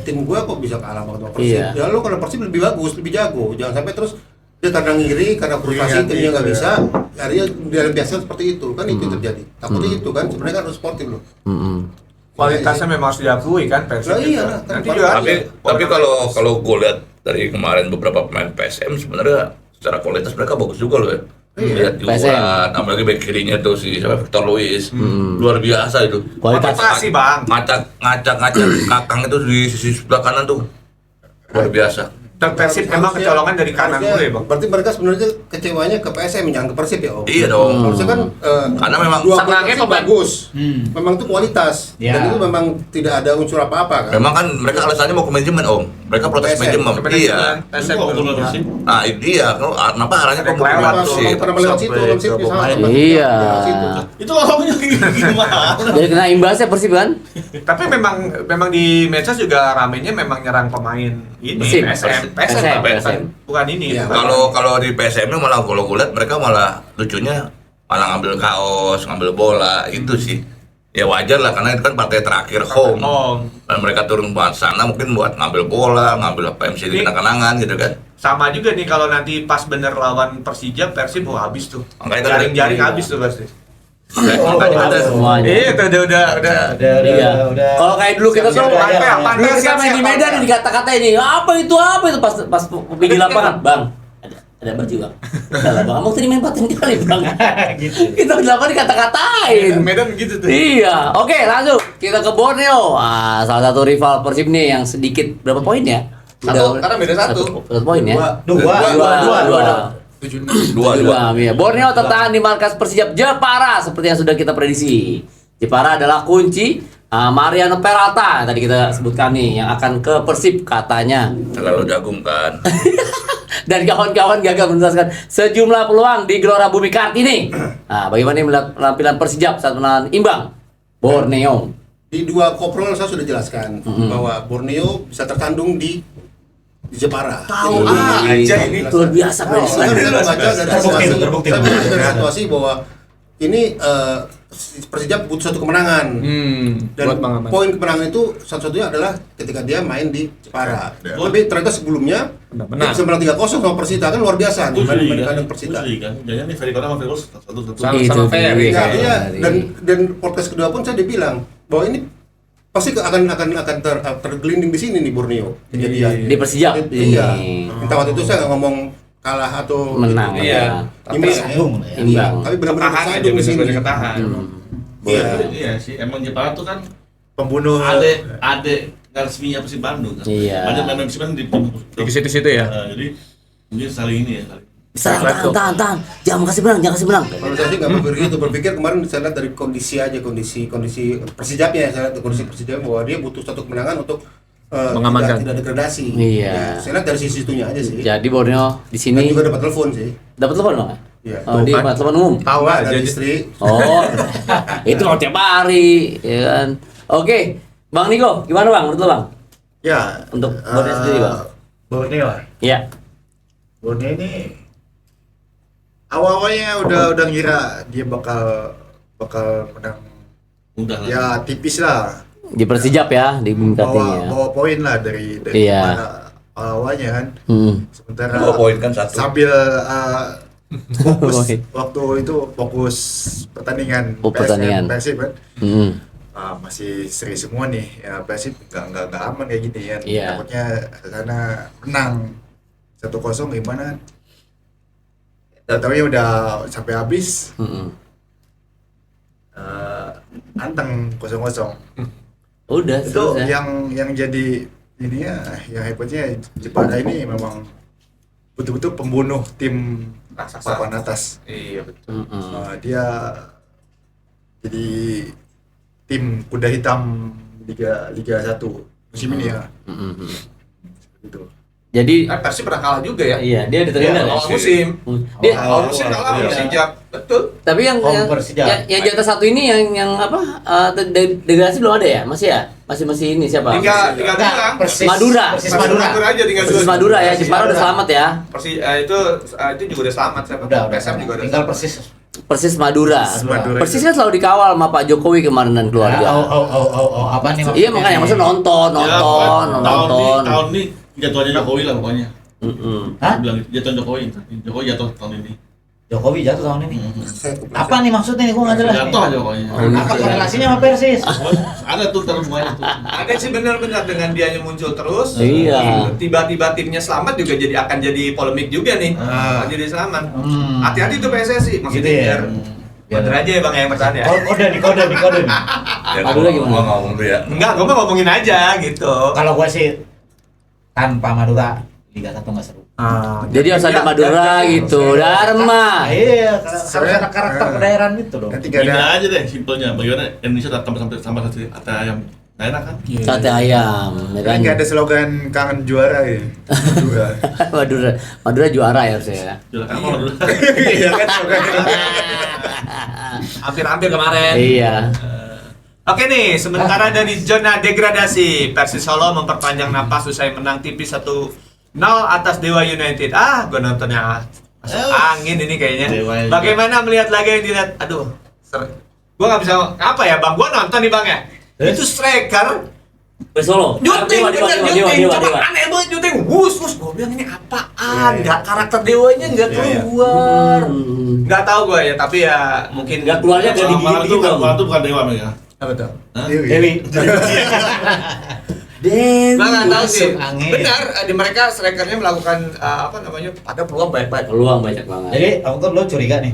tim gue kok bisa kalah sama Persib. Iya. Ya lo kalau Persib lebih bagus, lebih jago. Jangan sampai terus dia karena ngiri, karena frustasi timnya nggak bisa, akhirnya dia biasa seperti itu kan, itu yang terjadi. Takutnya itu kan sebenarnya kan harus sportif loh. Kualitasnya memang harus diakui kan Persib. Lah iya juga. lah, kan Nanti juga Tapi kalau gue lihat dari kemarin beberapa pemain PSM sebenarnya secara kualitas mereka bagus juga loh ya. Lihat PSM. Juan, apalagi back kirinya tuh si siapa, Victor Luis, luar biasa itu. kualitas. motivasi bang. Ngacak Kakang itu di sisi sebelah kanan tuh luar biasa. Dan Persib memang kecolongan dari kanan Harusnya- dulu ya bang. Berarti mereka sebenarnya kecewanya ke PSM, jangan ke Persib ya Om. Iya dong. Harusnya kan Karena memang dua senangnya Persib pemain- bagus. Memang itu kualitas. Ya. Dan itu memang tidak ada unsur apa-apa kan. memang kan mereka alasannya mau ke manajemen Om. Mereka protes PSM. manajemen. Iya. PSM Itu waktu Persib. Nah itu dia. Kenapa arahnya Ada kok mau kelewat ke tuh. Persib? Pernah lewat situ, Sampai Persib ke bisa. pemain. Iya. Itu lorongnya gimana? Jadi kena imbasnya Persib kan? Tapi memang di medsos juga ramenya memang nyerang pemain ini Persib. PSM, PSM. bukan ini. Iya. bukan. Kalau di PSM nya malah kalau gue lihat mereka malah lucunya malah ngambil kaos, ngambil bola itu sih. Ya wajar lah karena itu kan partai terakhir home. Dan mereka turun ke sana mungkin buat ngambil bola, ngambil apa yang bisa kenang-kenangan gitu kan. Sama juga nih kalau nanti pas bener lawan Persija, Persib habis tuh. Makanya kan Jaring-jaring iya. habis tuh pasti. Makanya Ada kita semuanya. Iya, udah. Iya. Kalau kayak dulu kita tuh Siap-siap aja. dulu kita main di Medan nih dikata-kata ini apa itu pas pinggir lapangan bang ada baju bang. Salah bang, kamu tadi main paten kali bang. gitu. Kita di lapangan dikata-katain. Medan gitu tuh. Iya, oke langsung kita ke Borneo. Salah satu rival Persib nih yang sedikit berapa poin ya? Satu, karena beda satu. Satu poin ya. Dua. dua. Iya. Borneo tertahan di markas Persijap Jepara seperti yang sudah kita prediksi. Jepara adalah kunci. Mariano Peralta tadi kita sebutkan nih yang akan ke Persib katanya. Terlalu jagung kan. Dan kawan-kawan gagal menuntaskan sejumlah peluang di Gelora Bumi Kartini. Nah, bagaimana melihat penampilan Persijap saat menahan imbang Borneo? Di dua koprol saya sudah jelaskan bahwa Borneo bisa tertandung di Jepara. Tahu Jadi, aja ini. Luar biasa Saya prediksi. bisa membaca dari Terbukti. dari situasi bahwa ini Persijap butuh satu kemenangan. Dan buat Bang Ahmad. poin kemenangan itu satu-satunya adalah ketika dia main di Jepara. Tapi ternyata sebelumnya dia bisa menang 3-0 sama Persita, kan luar biasa nih dibanding kandang Persita. Jangan nih Ferry Kona sama Ferus satu. Sama Itu Ferry. dia. Ya, iya. Dan podcast kedua pun saya dibilang bahwa ini pasti akan tergelinding di sini nih Borneo kejadian. Di Persijap Iya. ini. Entah waktu itu saya nggak ngomong kalah atau Menang, gitu, iya. Imbang, Sandung ya. ya. Imbang. Tapi benar-benar Ketahan aja, bersandung di sini. bener-bener ketahan. Iya. Iya sih, emang Jepara tuh kan Pembunuh adek nggak resminya Persib Bandung kan. Iya. Banyak main Persib kan Di situ-situ ya. Jadi mungkin saling ini ya. Serang, tahan. Jangan kasih menang. Kalau saya sih nggak berpikir gitu, berpikir kemarin saya lihat dari kondisi aja, kondisi Persijapnya, saya lihat kondisi Persijap bahwa dia butuh satu kemenangan untuk Mengamankan. tidak degradasi. Iya. Ya, saya lihat dari sisi itunya aja sih. Jadi Borneo di Dan sini juga dapat telepon sih. dapat telepon Bang? Iya. Oh, di Tuh kan. telepon umum. Tahu Nah, aja. dari istri. Oh, itu kalau tiap hari, ya kan. Oke, Bang Niko, gimana Bang? Menurut lo Bang? Ya, Untuk Borneo sendiri, Bang? Borneo. Iya. Borneo ini awal-awalnya udah ngira dia bakal menang. Udah lah. Ya tipis lah. Di Persijap ya, di bumi Bawa poin lah dari Iya. mana awalnya kan. Sementara 2 poin kan 1. sambil fokus Poin. waktu itu fokus pertandingan Oh, pertandingan. Persib kan. Hmm. Masih seri semua nih ya, Persib nggak aman kayak gini kan. Iya. Takutnya karena menang 1-0 gimana. Tapi udah sampai habis anteng 0-0. Udah, Itu selesai. yang jadi ini ya, yang hebatnya Jepara ini memang betul-betul pembunuh tim Raksasa. papan atas. Iya betul. Dia jadi tim kuda hitam Liga 1 musim ini ya. Gitu. Jadi Persib pernah kalah juga ya. iya, dia diterima Iya, awal musim. Dia Awal musim kalah iya. Persijap. Betul. tapi yang Home Persijap. yang di atas satu ini yang apa? Degradasi belum ada ya? Masih ya? Masih ini siapa? Tinggal Enggak, bilang. Madura. Persis Persis Madura. Madura aja tinggal Persis dua. Madura ya, Persis Jepara udah Madura. selamat ya. Itu juga udah selamat siapa? Udah, PSM juga udah tinggal selamat. Persis. Persis Madura. Madura. Persis kan selalu dikawal sama Pak Jokowi kemarin dan keluarga. Apa nih Iya makanya maksudnya nonton. Tahun ini jadwalnya Jokowi lah pokoknya. Hah? Bilang jatuh Jokowi. Jokowi jatuh tahun ini. Jokowi jatuh tahun ini. Saya kuplas. Apa nih maksudnya nih? Gua nggak jelas. Jatuh aja pokoknya. Apa korelasinya sama Persis? Ada tuh terus semuanya tuh. Ada sih benar-benar dengan dianya muncul terus. Iya. Tiba-tiba timnya selamat juga akan jadi polemik juga nih. Jadi selamat. Hati-hati tuh PSSI maksudnya Gitu ya. biar bener aja ya Bang yang bertanya. Kode nih. Ya, Madura gimana? gua ngomong dulu ya. Enggak, gue mau ngomongin aja gitu. Kalau gua sih tanpa Madura Liga 1 nggak seru. Jadi harus ada Madura gitu. Dharma. Iya, harus ada karakter kedaerahan itu dong. Nanti Gini ada aja deh simpelnya. Bagaimana Indonesia tambah satu ate ayam. Nah, enak kan? Sate ayam, ya kan? nggak ada slogan kangen juara ya. Madura. Madura juara ya harusnya ya. Jualan apa dulu? Iya kan slogannya. Hampir-hampir kemarin. Iya. Oke nih, sementara dari zona degradasi, Persis Solo memperpanjang napas usai menang tipis 1-0 atas Dewa United. Gue nontonnya masuk angin ini kayaknya. Dewa United. Bagaimana melihat laga yang dilihat? Aduh, gue nggak bisa apa ya bang? Gue nonton nih bang ya. Itu striker Solo. nyuting, Dewa, bener Dewa, nyuting, Dewa, cuma Dewa. aneh banget nyuting. Gue bilang ini apaan? Nggak karakter dewanya nggak Iya, iya. keluar. Hmm. Nggak tahu gue ya, tapi ya mungkin Nggak keluarnya nggak digigit juga. Kalau tuh bukan dewa mereka. Apa tuh? Hah? Dewi. Gua nggak tahu sih. Masuk angin. Benar, di mereka strikernya melakukan apa namanya? Ada peluang baik-baik. Peluang banyak banget. Jadi, kamu tuh lo curiga nih.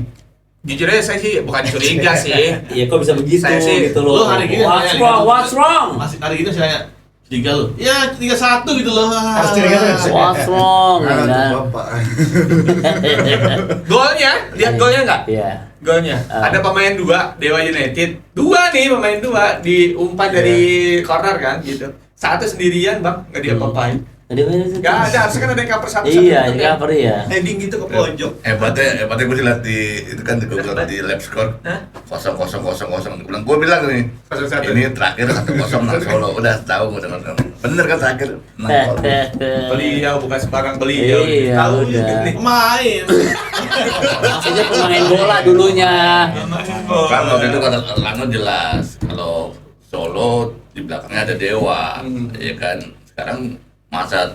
Jujur aja saya sih bukan curiga sih. Iya kok bisa begitu Saya sih, gitu Lu loh. hari gini What's nanya, wrong? gitu. What's wrong? Masih hari gini saya tiga lu. Ya 3-1 gitu loh. Harus curiga terus. What's wrong? Nah, ya kan? tuh bapak. Golnya, lihat golnya nggak? Iya. Golnya. Ada pemain dua Dewa United. Dua nih pemain dua diumpan dari corner kan gitu. Satu sendirian bang, nggak dia apain. Nggak ada, harusnya kan ada yang cover satu. Iya, di cover ya. Heading gitu ke pojok. Hebatnya gue sih lihat di itu kan di Google di lab score Hah? 0-0. Gue bilang nih 0-1. ini terakhir 1-0 menang Solo. Udah tahu gue dengar. Bener kan terakhir menang Solo. Beliau bukan sembarang beliau. Iya, Tahu udah. juga nih. Main. Maksudnya pemain bola dulunya. Kan waktu itu kata Lano jelas kalau Solo di belakangnya ada Dewa, ya kan. Sekarang masa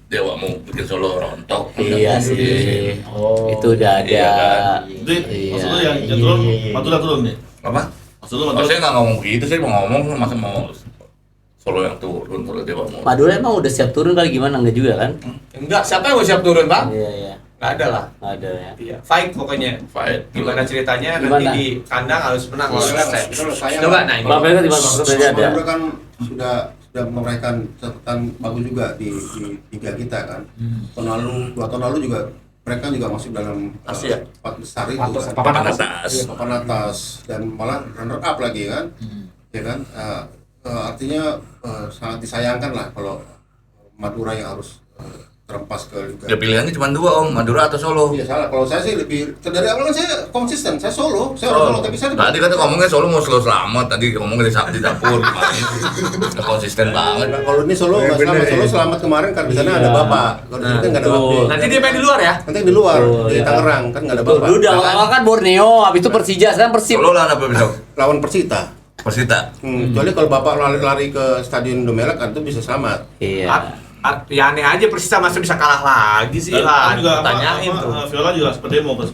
Dewa mau bikin Solo rontok? Iya Enggak sih. mungkin. Oh. Itu udah ada. Iya kan? Jadi Iya. maksud lu yang turun, Madura turun nih. Apa? Maksud lu Oh, Madura. saya nggak ngomong gitu, saya mau ngomong masa mau Solo yang turun, Solo Dewa mau. Madura emang udah siap turun kali gimana enggak juga kan? Enggak, siapa yang mau siap turun bang? Iya, iya. Nggak ada lah. Ada ya. Iya, fight pokoknya. Fight. Gimana ceritanya Gimana? nanti di kandang harus menang lawan Persib. Itu loh, saya- Coba nah ini. Bang Ferry gimana maksudnya ada? Madura kan sudah memberikan catatan bagus juga di liga kita kan. Tahun lalu, 2 tahun lalu juga mereka juga masuk dalam Asia. 4 besar itu Atas, kan. papan atas. Iya, papan atas dan malah runner up lagi kan. Ya kan. artinya sangat disayangkan lah kalau Madura yang harus terempas ke Liga. Ya pilihannya cuma dua Om, Madura atau Solo. Iya salah. Kalau saya sih lebih dari awal kan saya konsisten. Saya Solo, Solo. Tapi saya Tadi kan ngomongnya Solo mau selalu selamat, tadi ngomongnya di dapur. Nggak konsisten banget. Nah, kalau ini Solo nggak selamat, Solo selamat kemarin kan di sana Iya. ada Bapak. Kalau di sini kan nggak ada Betul. Bapak. Nanti dia main di luar ya. Nanti di luar di iya. Tangerang kan nggak ada Betul, Bapak. dulu awal kan Borneo, habis itu Persija, sekarang Persib. Solo lah apa besok? Lawan Persita. Persita. Kecuali kalau Bapak lari ke Stadion Domelak kan itu bisa selamat. Iya. Ya aneh aja Persita masa bisa kalah lagi sih. Dan Lah, juga tanyain tuh. Viola juga sempat demo ke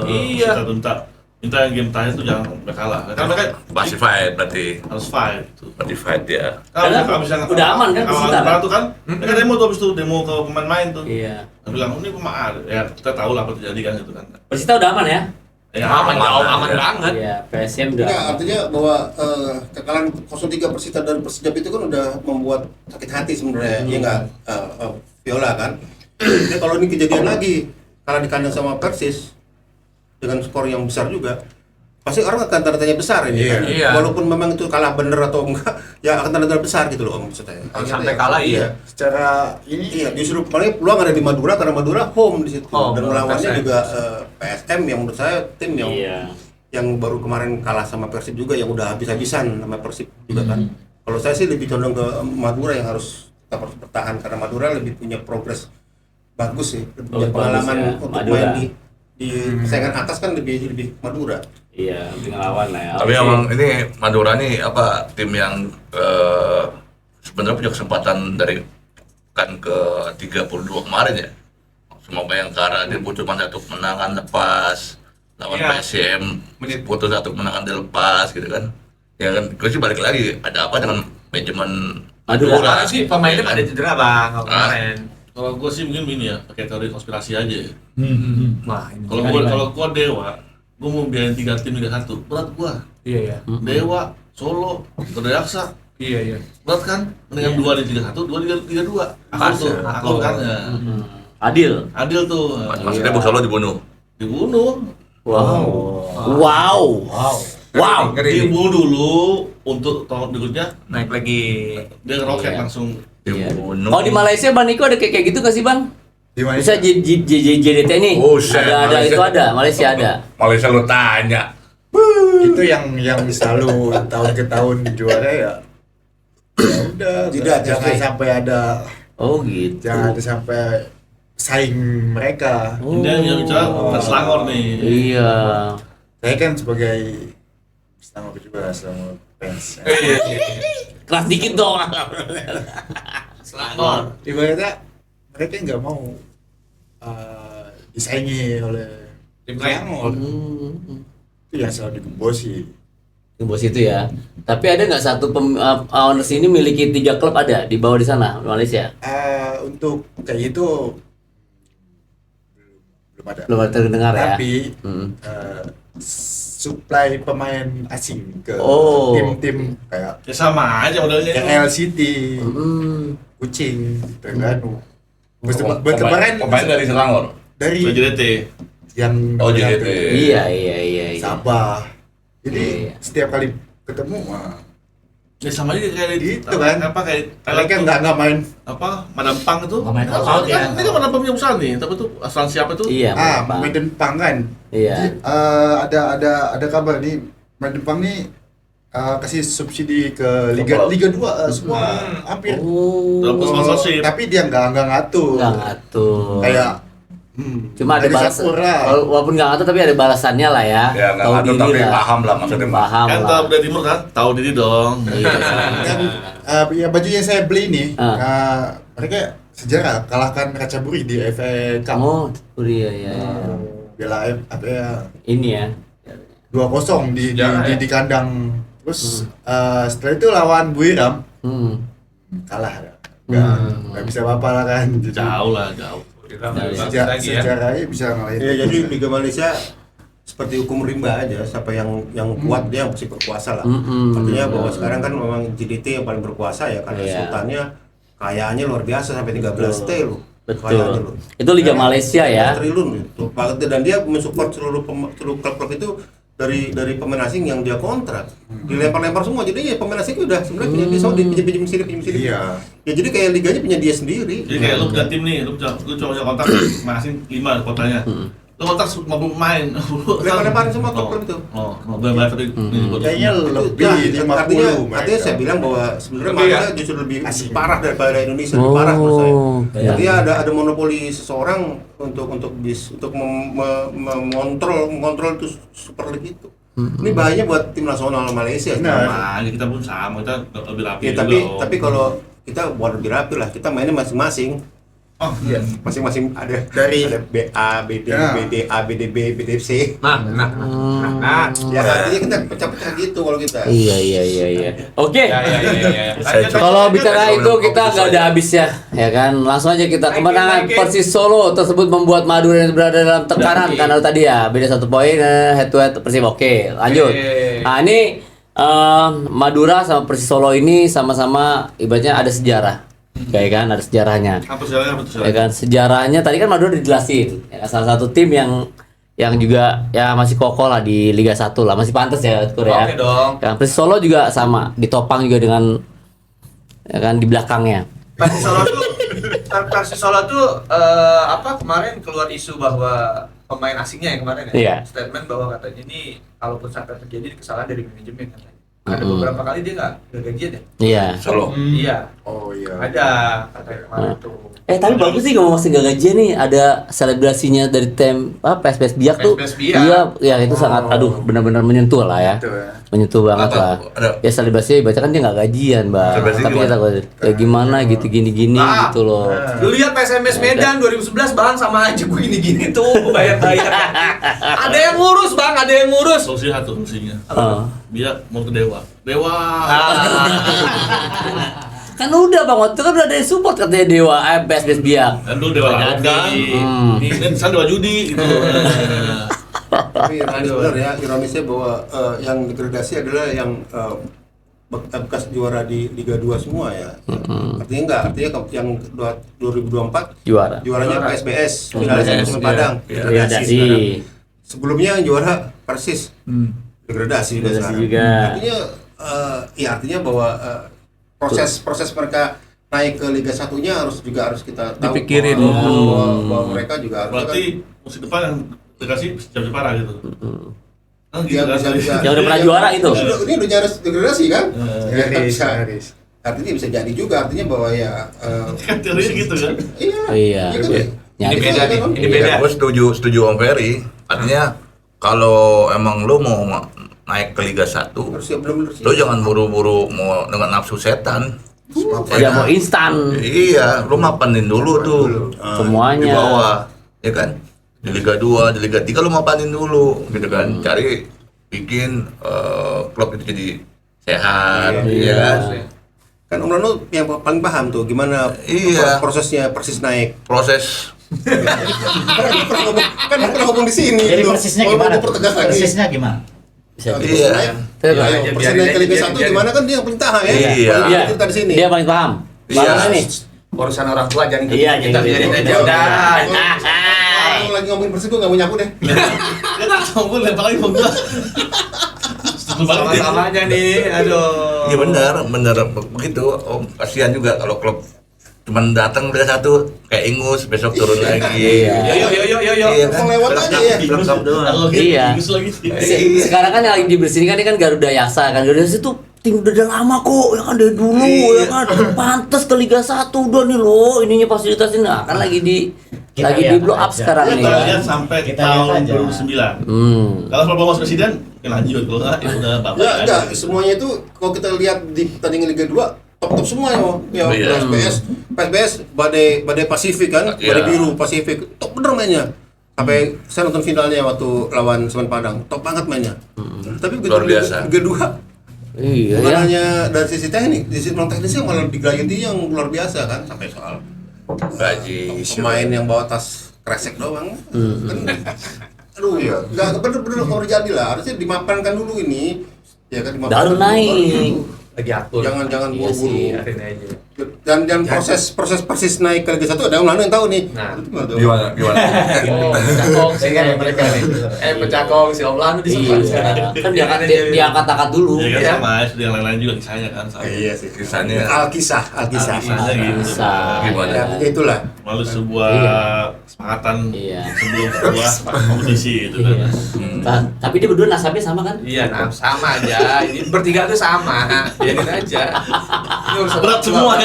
Iya. kita minta yang game terakhir itu jangan sampai kalah. Karena mereka Pasti fight berarti. harus fight gitu. Berarti fight ya. Kalau misalnya Udah aman kan Persita, kan? tuh kan, mereka demo tuh habis itu demo ke pemain-pemain tuh. Iya. Dia bilang ini pemain, ya kita tahu lah apa terjadi kan gitu kan. Persita udah aman ya? Ya, Aman aman banget. Iya, PSM udah. Ya, aman. artinya bahwa kekalahan 0-3 Persita dan Persijap itu kan udah membuat sakit hati sebenarnya, ya nggak Viola kan. Jadi kalau ini kejadian lagi, kalah di kandang sama Persis dengan skor yang besar juga, pasti orang akan tanda tanya besar ini kan. Iya. Walaupun memang itu kalah bener atau enggak, ya akan tanda tanya besar gitu loh maksud saya. Kalau sampai kalah iya. Secara ini iya justru paling peluang ada di Madura karena Madura home di situ Home, dan melawannya PSM. juga PSM yang menurut saya tim yang Iya. yang baru kemarin kalah sama Persib juga yang udah habis-habisan sama Persib juga kan. Kalau saya sih lebih condong ke Madura yang harus tetap harus bertahan karena Madura lebih punya progres bagus sih, lebih punya Bagus pengalaman ya, untuk Madura. main di persaingan atas kan lebih Madura. Iya, ngelawan lah ya. Tapi Oke. emang ini Madura nih apa tim yang sebenarnya punya kesempatan dari kan ke 32 kemarin ya. Semua Bayangkara dia butuh cuma satu kemenangan lepas lawan Iya. PSM Menit. butuh satu kemenangan dilepas gitu kan. Ya kan gue sih balik lagi ada apa dengan manajemen Madura. Kemarin sih pemainnya pada cedera bang kalau kemarin. kalau gue sih mungkin ini ya pakai teori konspirasi aja. Wah ini. Kalau gue Dewa, gue mau biarin 3 tim Liga 1, berat gue. Iya ya. Dewa, Solo, Gerdaksa, Iya iya. berat kan? Mendingan 2 di Liga 1, 2 di Liga 2. Pas Aku tuh, ya, aku aku. kan ya. Adil. Adil tuh. maksudnya Bung Solo dibunuh. Dibunuh. Wow. Wow. Wow. Ngeri. Dibunuh dulu untuk tahun berikutnya Naik lagi. dia ngeroket Iya. langsung. Iya. Dibunuh. Oh di Malaysia Bang Niko ada kayak gitu gak sih Bang? Di mana? Bisa JDT nih. Oh, shit. Ada Malaysia. itu ada, Malaysia ada. Malaysia lu tanya. Itu yang selalu tahun ke tahun juara ya. Ya udah, Tidak, jangan pasti. sampai ada, Oh gitu. jangan ada sampai saing mereka. Oh. Ini yang bicara bukan Selangor nih. Iya. Saya kan sebagai Selangor juga, Selangor fans. Keras dikit dong. Selangor. Ibaratnya mereka nggak mau disaingi oleh Tim lain. Selangor. Itu yang selalu digembosi. Bos itu ya. Tapi ada nggak satu owners ini miliki 3 klub ada di bawah di sana di Malaysia? Untuk kayak itu belum ada. Belum ada terdengar ya. Tapi Hmm. supply pemain asing ke Oh. tim-tim kayak Ya sama aja modelnya. KL City, Hmm. Kucing, Terengganu. Pemain dari Selangor. Dari JDT. yang Oh, JDT. Iya iya. Sabah. Jadi Iya. setiap kali ketemu Ya sama aja kayak Gitu kan. Apa kayak mereka tuh, nggak main apa Madampang itu. Nggak main Kan all-out ya. Ini kan Madampang punya usaha nih, tapi itu asuransi siapa tuh? Iya. Bang. Medan Pang kan. Iya. Jadi, ada kabar nih Medan Pang nih kasih subsidi ke Liga 2 semua hampir. Oh. Dalam sponsorship. Tapi dia nggak ngatur. Nggak ngatur. Kayak Cuma ada dari balasan. Sapura. Walaupun nggak ngatur tapi ada balasannya lah ya. Ya nggak Tahu ngatur diri tapi lah. paham lah maksudnya. Paham Kan lah. tahu dari timur kan, tahu diri dong. Iya. Dan ya baju yang saya beli nih, Ah. mereka sejarah kalahkan Ratchaburi di FA Cup. Oh, iya iya. Bela apa ya Ini ya. 2-0 Sejarah, ya. di kandang. Terus setelah itu lawan Buiram Hmm. kalah. Nggak bisa apa-apa lah kan. Jadi, Jauh lah, jauh. sejarahnya bisa ngalahin. Ya jadi Liga Malaysia seperti hukum rimba aja, siapa yang kuat dia yang pasti berkuasa lah. Artinya bahwa sekarang kan memang JDT yang paling berkuasa ya karena Iya. sultannya kayaannya luar biasa sampai 13 T loh. Betul. Kayaannya loh. Itu Liga Malaysia ya. 3 triliun itu. Dan dia mensupport seluruh klub-klub itu dari pemain asing yang dia kontrak dilempar-lempar semua, jadi ya pemain asing udah sebenarnya punya dia Saudi pinjam sini. Iya. Ya jadi kayak liganya punya dia sendiri. Jadi kayak lu punya tim nih, lu cuma punya kontak masing 5 kotanya. Lu kontak 50 pemain. Lempar-lemparin semua ke klub itu. Benar tadi. Kayaknya lebih Nah, 50 artinya saya bilang bahwa sebenarnya Lebih ya? Malaysia justru lebih parah daripada Indonesia, lebih parah menurut saya. Iya. Artinya ada monopoli seseorang untuk mengontrol itu Super League itu. Ini bahayanya buat tim nasional Malaysia. Nah, kita pun sama, kita lebih rapi Ya, juga. tapi kalau kita buat lebih rapi lah, kita mainnya masing-masing. Oh, iya. Masing-masing ada Dari- ada BA, BD, Ya. BDA, BDB, BDC. Nah. Ya artinya kita pecah-pecah gitu kalau kita. Iya. Oke. Ya. Lanjut, Kalau lanjut, bicara lanjut. itu kita nggak ada habisnya, ya kan? Langsung aja kita kemenangan Naikin. Persis Solo tersebut membuat Madura berada dalam tekanan Oke. karena tadi ya beda 1 poin head to head Persib. Oke, lanjut. Oke. Nah ini Madura sama Persis Solo ini sama-sama ibaratnya ada sejarah, kayak kan? Ada sejarahnya. Apa sejarahnya? Ya kan sejarahnya tadi kan Madura dijelasin ya, salah satu tim yang juga ya masih kokoh lah di Liga 1 lah, masih pantas ya Tur ya. Oke dong. Kan Persis Solo juga sama, ditopang juga dengan ya kan di belakangnya. Persis Solo tuh apa kemarin keluar isu bahwa pemain asingnya yang kemarin ya Iya. statement bahwa katanya ini kalaupun sampai terjadi kesalahan dari manajemen katanya. Ada Mm-mm. beberapa kali dia nggak gajian ya. Iya. Solo. Iya. Oh iya. Ada katanya kemarin tuh. Tapi bagus sih ngomong masih nggak gajian nih, ada selebrasinya dari tim PSBS Biak tuh. PSBS Biak. Iya, ya itu sangat aduh benar-benar menyentuh lah ya. Itu ya. Menyentuh banget Apa? lah. Ada. Ya selebrasinya baca kan dia nggak gajian, Bang. Selebrasi Tapi gimana? kita ya gimana gitu gini-gini Ah, gitu loh. Lu lihat PSMS Medan 2011 bang sama aja gue gini-gini tuh bayar-bayar. Ada yang ngurus bang, ada yang ngurus. Solusi satu solusinya. Oh. Dia mau ke Dewa. Kan udah Bang, waktu itu kan udah ada yang support katanya Dewa, PSBS Biak. Dan dulu Dewa laut kan. Ini kan Dewa judi gitu. Tapi ironis benar ya, ironisnya bahwa yang degradasi adalah yang bekas juara di Liga 2 semua ya. Artinya enggak, artinya yang 2024 Juara. juaranya Juara. PSBS, finalis sama Semen Padang. Degradasi. Sebelumnya yang juara Persis. Degradasi udah Degradasi sekarang. juga. Artinya ya artinya bahwa proses mereka naik ke Liga 1-nya harus kita tahu Dipikirin. bahwa mereka juga harus Berarti musim depan yang dikasih jauh parah gitu. Kan gitu dia kan. bisa Yang udah pernah juara itu. Ini udah nyaris degradasi kan? Ya, Nyaris, bisa. nyaris. Artinya bisa jadi juga, artinya bahwa ya Kan teorinya gitu kan. iya. Iya. Iya kan? Nyari. Ini beda nih, ini beda. Iya, gue setuju Om Ferry. Artinya kalau emang lu mau naik ke Liga 1, Harus siap benar-benar lu jangan buru-buru mau dengan nafsu setan. Ya mau instan. Iya, lu mapanin dulu tuh Semuanya. di bawah, ya kan? Di Liga 2, di Liga 3 lu mapanin dulu, gitu kan? Cari bikin klub itu jadi sehat, ya kan? kan Om Rano yang paling paham tuh gimana Iya. prosesnya Persis naik. Proses Kan pernah ngomong di sini. Jadi gitu. persisnya Mau gimana? dipertegas lagi. Persisnya gimana? Bisa. Iya. Coba. Persis naik ke Liga 1 gimana kan dia yang paling tahan ya. Iya. Paling Iya. cerita di sini. Dia paling paham. Iya. Mana nih? Urusan orang tua jangan Iya, kita jangan biarin gitu. aja udah. Kalau lagi ngomongin Persis gue nggak mau nyapu deh. Dia tak tahu gue lempar lagi mau gua. Sama-sama aja nih, aduh. Iya benar begitu. Om kasihan juga kalau klub cuman datang Liga 1 kayak ingus, besok turun lagi. Iya. Yo. Iya kan? Lewat aja ya. Lengkap doang. Kalau Iya. gitu lagi. Sekarang kan yang lagi dibersihin kan ini kan Garuda Yaksa kan. Garuda Yaksa itu tim udah lama kok ya kan dari dulu ya kan. Pantes ke Liga 1 udah nih loh ininya fasilitasnya. Nah, kan lagi di Kita lagi di lihat blow up aja. sekarang Kita nih. lihat sampai Kita tahun lihat aja. 2009. Hmm. Kalau Prabowo presiden, ya lanjut. Kalau nggak, ya udah bapak. Ya enggak, semuanya itu kalau kita lihat di pertandingan Liga 2 top semua ya. Iya. PSBS Badai Pasifik kan, Iya. Badai Biru Pasifik. Top bener mainnya. Sampai saya nonton finalnya waktu lawan Semen Padang, top banget mainnya. Tapi begitu Luar biasa. Liga 2 Iya bukan ya. hanya dari sisi teknik, di sisi non teknisnya malah digelayuti yang luar biasa kan, sampai soal Gaji. pemain yang bawa tas kresek doang. Kan, aduh, nggak bener-bener kalau jadi lah, harusnya dimapankan dulu ini, ya kan dimapankan Baru dulu, naik. Lagi atur. Jangan Iya buru-buru. sih. Biarin aja. Dan proses Persis naik ke Liga 1 ada yang lain yang tahu nih. Nah. Itu nggak tahu. Gimana? Oh, pecah kongsi Saya kan mereka nih. pecah kongsi Om Lanu disempat sekarang. Iya. Kan diangkat-angkat dulu. Ya kan Iya. sama seperti yang lain-lain juga kisahnya kan sama. Iya sih. Kisahnya. Alkisah. Kisahnya gitu. Bisa. Gimana? Ya, artinya itulah. Melalui sebuah Iya. kesepakatan Iya. sebelum sebuah kompetisi gitu kan. Iya. Tapi dia berdua nasabnya sama kan? Iya, nah sama aja. Ini bertiga tuh sama. Biarin aja. Ini urusan Berat orang semua tua. ya.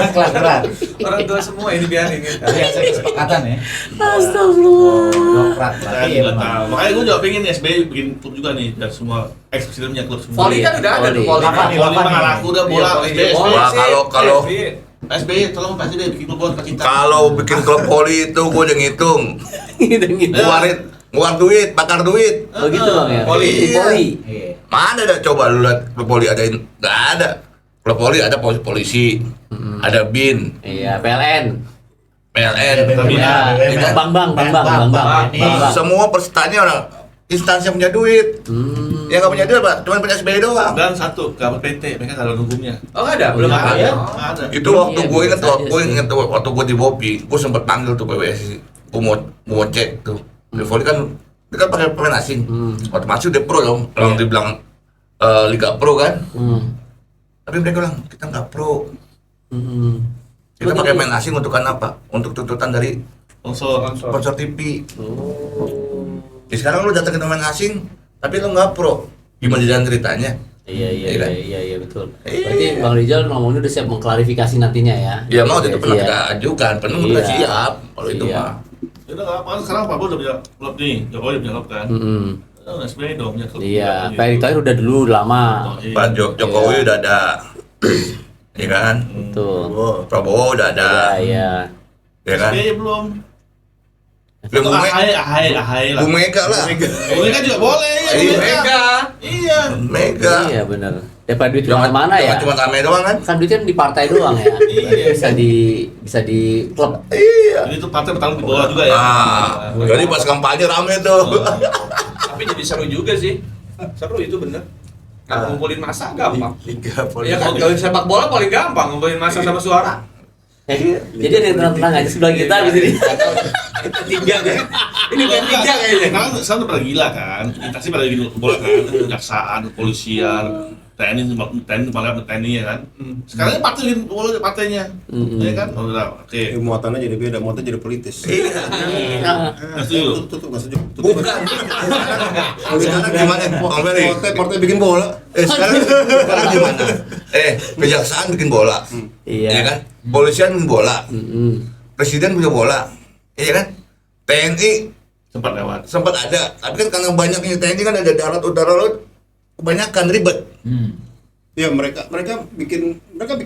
Kelas berat. Orang tua semua ini biarin ya. Tapi hasil kesepakatan ya. Astagfirullah. Dokrat Saya berarti ya juga memang. tahu. Makanya gue juga pengen SBY bikin klub juga nih dan semua ex-presiden punya klub semua. Voli kan udah ada tuh voli. Lapan nih, Voli lapan mah nih. laku udah bola Iya, SBY. voli Wah, sih. kalau- Iya. SBY tolong presiden bikin klub bola Pacinta. Kalau bikin klub voli itu gue udah ngitung. Gitu. Ngeluar duit, bakar duit. Oh gitu Bang ya. Voli. Voli. Iya. Mana ada coba lu lihat klub voli adain? Nggak ada. Klub voli ada polisi, ada BIN, Iya, PLN. PLN, Iya, Iya. Bang. semua pesertanya orang instansi yang punya duit. Yang nggak punya duit apa? Cuma punya SBY doang. Dan satu kabar PT mereka kalau hukumnya. Oh nggak ada, belum Nggak ada. ada. Oh. Nggak ada. Itu waktu Iya, gue inget, biasa aja sih. waktu gue di Bopi, gue sempet panggil tuh PBSI. Gue mau cek tuh. Di voli kan dia kan pakai pemain asing. Waktu masuk dia pro dong. Orang dibilang Liga Pro kan. Tapi mereka bilang kita nggak pro. Kita pakai pemain asing untuk kan apa? Untuk tuntutan dari sponsor TV. Ya, sekarang lu datang ke pemain asing, tapi lu nggak pro. Gimana jalan ceritanya? Iya betul. Iya. Berarti Bang Rizal ngomongnya udah siap mengklarifikasi nantinya ya. Ya mau itu pernah Iya. kita ajukan, penuh Iya. udah siap. Kalau itu Iya. mah. Ya udah nggak apa sekarang Pak Prabowo udah punya klub nih. Jokowi udah punya klub kan. SBY dong punya klub. Iya, Pak Erick Thohir udah dulu lama. Pak Jokowi udah ada, ya kan? Betul. Prabowo udah ada, Iya. ya kan? SBY belum. Belum Bu Ahai lah. Bu Mega lah, Bu Mega juga boleh. Ya, Iya. Bu Mega. Iya. Mega. Iya benar. Dapat duit Jangan mana ya? Cuma rame doang kan? Kan duitnya di partai doang ya. Iya. Bisa di klub. Iya. Jadi itu partai bertanggung di bola juga ya. Ah, jadi pas kampanye rame tuh. Tapi jadi seru juga sih. Seru itu bener. Nah, ngumpulin massa gampang. Liga voli. Iya kan, kalau sepak bola paling gampang ngumpulin massa sama suara. Jadi ada yang tenang-tenang aja sebelah kita di sini. Tiga deh. Ini kan tiga kayaknya. Sekarang sekarang udah pada gila kan. Intasi pada gila bola kan. Kejaksaan, kepolisian, TNI ya kan. Sekarang partai bikin bola partainya. Ya kan? Oh, udah oke. Muatannya jadi beda, muatannya jadi politis. Nggak setuju lu? Tutup nggak setuju. Bukan. Sekarang gimana? Bang Ferry? Partai bikin bola. Sekarang gimana? Kejaksaan bikin bola, Iya. ya kan? Polisian bikin bola, Mm-mm. presiden punya bola, ya kan? TNI Sempat lewat. sempat ada, tapi kan karena banyaknya TNI kan ada darat udara laut, kebanyakan ribet. Ya mereka bikin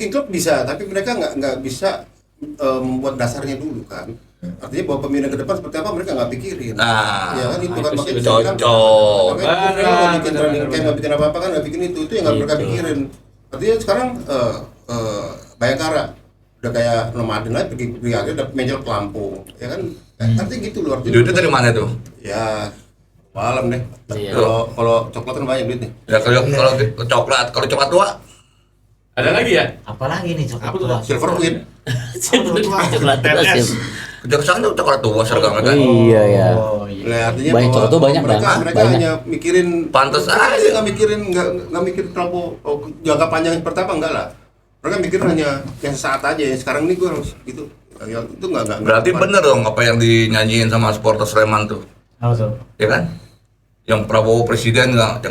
klub bisa, tapi mereka nggak bisa membuat dasarnya dulu kan. Artinya bahwa pembinaan ke depan seperti apa mereka nggak pikirin. Nah, Ya kan itu kan itu makanya sih misalkan, cocok. makanya mereka nggak bikin training camp, nggak bikin apa-apa kan, nggak bikin itu yang nggak mereka Gitu. pikirin. Artinya sekarang Bayangkara udah kayak nomaden aja pergi aja udah menjel ke Lampung, ya kan? Artinya gitu loh. Artinya Duitnya dari mana tuh? ya malam deh. Iya. Kalau coklat kan banyak duitnya. Ya kalau coklat tua, Ada lagi ya? Apalagi nih coklat Apa tuh? tua. Silver Queen. Coklat TNS. kejaksaan tuh coklat tua seragam kan? Iya ya. Oh iya. Nah, artinya Banyak bahwa coklat tuh banyak, mereka, Bang. mereka Banyak. hanya mikirin Pantes mereka aja. nggak mikir Prabowo jangka panjang seperti apa enggak lah. Mereka mikir hanya yang saat aja yang sekarang ini gue harus gitu. Ya, itu nggak. Berarti bener dong apa yang dinyanyiin sama supporter Sleman tuh, Apa tuh? ya kan? Yang Prabowo presiden nggak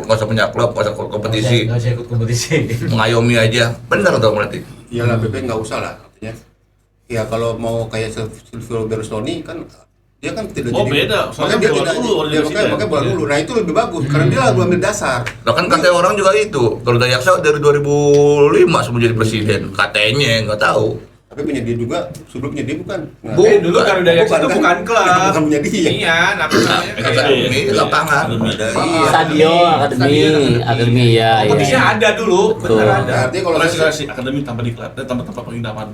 usah punya klub, nggak usah kompetisi, Nggak usah ikut kompetisi. mengayomi aja, bener dong berarti. Iyalah BP nggak usah lah artinya. Ya kalau mau kayak Silvio Berlusconi kan dia kan tidak Oh, jadi. beda. Makanya Soalnya dia bola tidak dulu, orang dia presiden. makanya bola Iya. dulu. Nah itu lebih bagus karena dia lalu ambil dasar. Lah kan katanya orang juga itu, Garuda Yaksa dari 2005 sebelum jadi presiden, katanya nggak tahu. Tapi punya dia juga, sebelum punya dia bukan. Nah, Dulu Garuda Yaksi itu bukan klub. Bukan punya dia. Iya, namanya Akademi lapangan ada. Iya. Stadion, akademi ya. kompetisinya ada dulu, Betul. benar ada. Artinya kalau Organisasi akademi tanpa diklat, tanpa penginapan.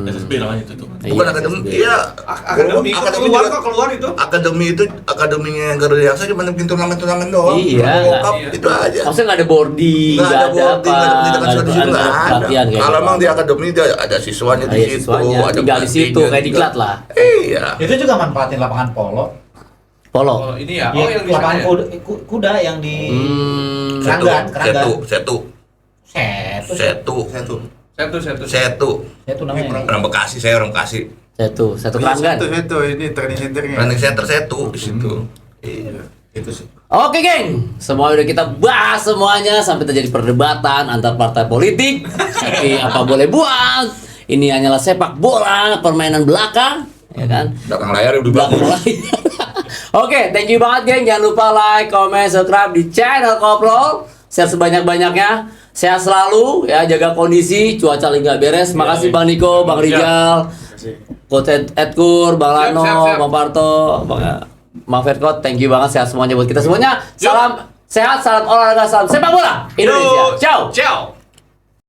SSB namanya itu. Bukan akademi, iya. Akademi keluar kok keluar itu. Akademinya Garuda Yaksa cuma bikin turnamen doang. Iya. World Cup, Iya. itu aja. Maksudnya nggak ada boarding, Nggak ada boarding, nggak ada pendidikan nggak di situ, nggak ada. pelatihan kayak Kalau gitu. emang di akademi dia ada siswanya di Iya, situ, siswanya. ada Tinggal di situ, pelatihnya kayak di juga. Klat lah. Iya. Itu juga manfaatin lapangan polo. Polo. Oh, ini ya. Iya, Oh, yang di sana lapangan ya? kuda yang di Setu, Keranggan. setu, Setu. setu. Setu namanya. Orang Bekasi, saya orang Bekasi. Satu Keranggan. Itu ini training centernya. Running center setu di situ. Iya. itu sih. Oke geng, semua udah kita bahas semuanya sampai terjadi perdebatan antar partai politik. Tapi apa boleh buat? Ini hanyalah sepak bola, permainan belakang, ya kan? Belakang layar udah Belakang bagus. lagi. Oke, thank you banget geng. Jangan lupa like, comment, subscribe di channel Koprol. Share sebanyak-banyaknya. Sehat selalu, ya jaga kondisi, cuaca lagi nggak beres. Makasih Bang Niko, Bang Rijal, Coach Edkur, Bang Lano, siap. Bang Parto, Bang Verkot. Thank you banget, sehat semuanya buat kita semuanya. Salam sehat, salam olahraga, salam sepak bola Indonesia. Ciao. Ciao.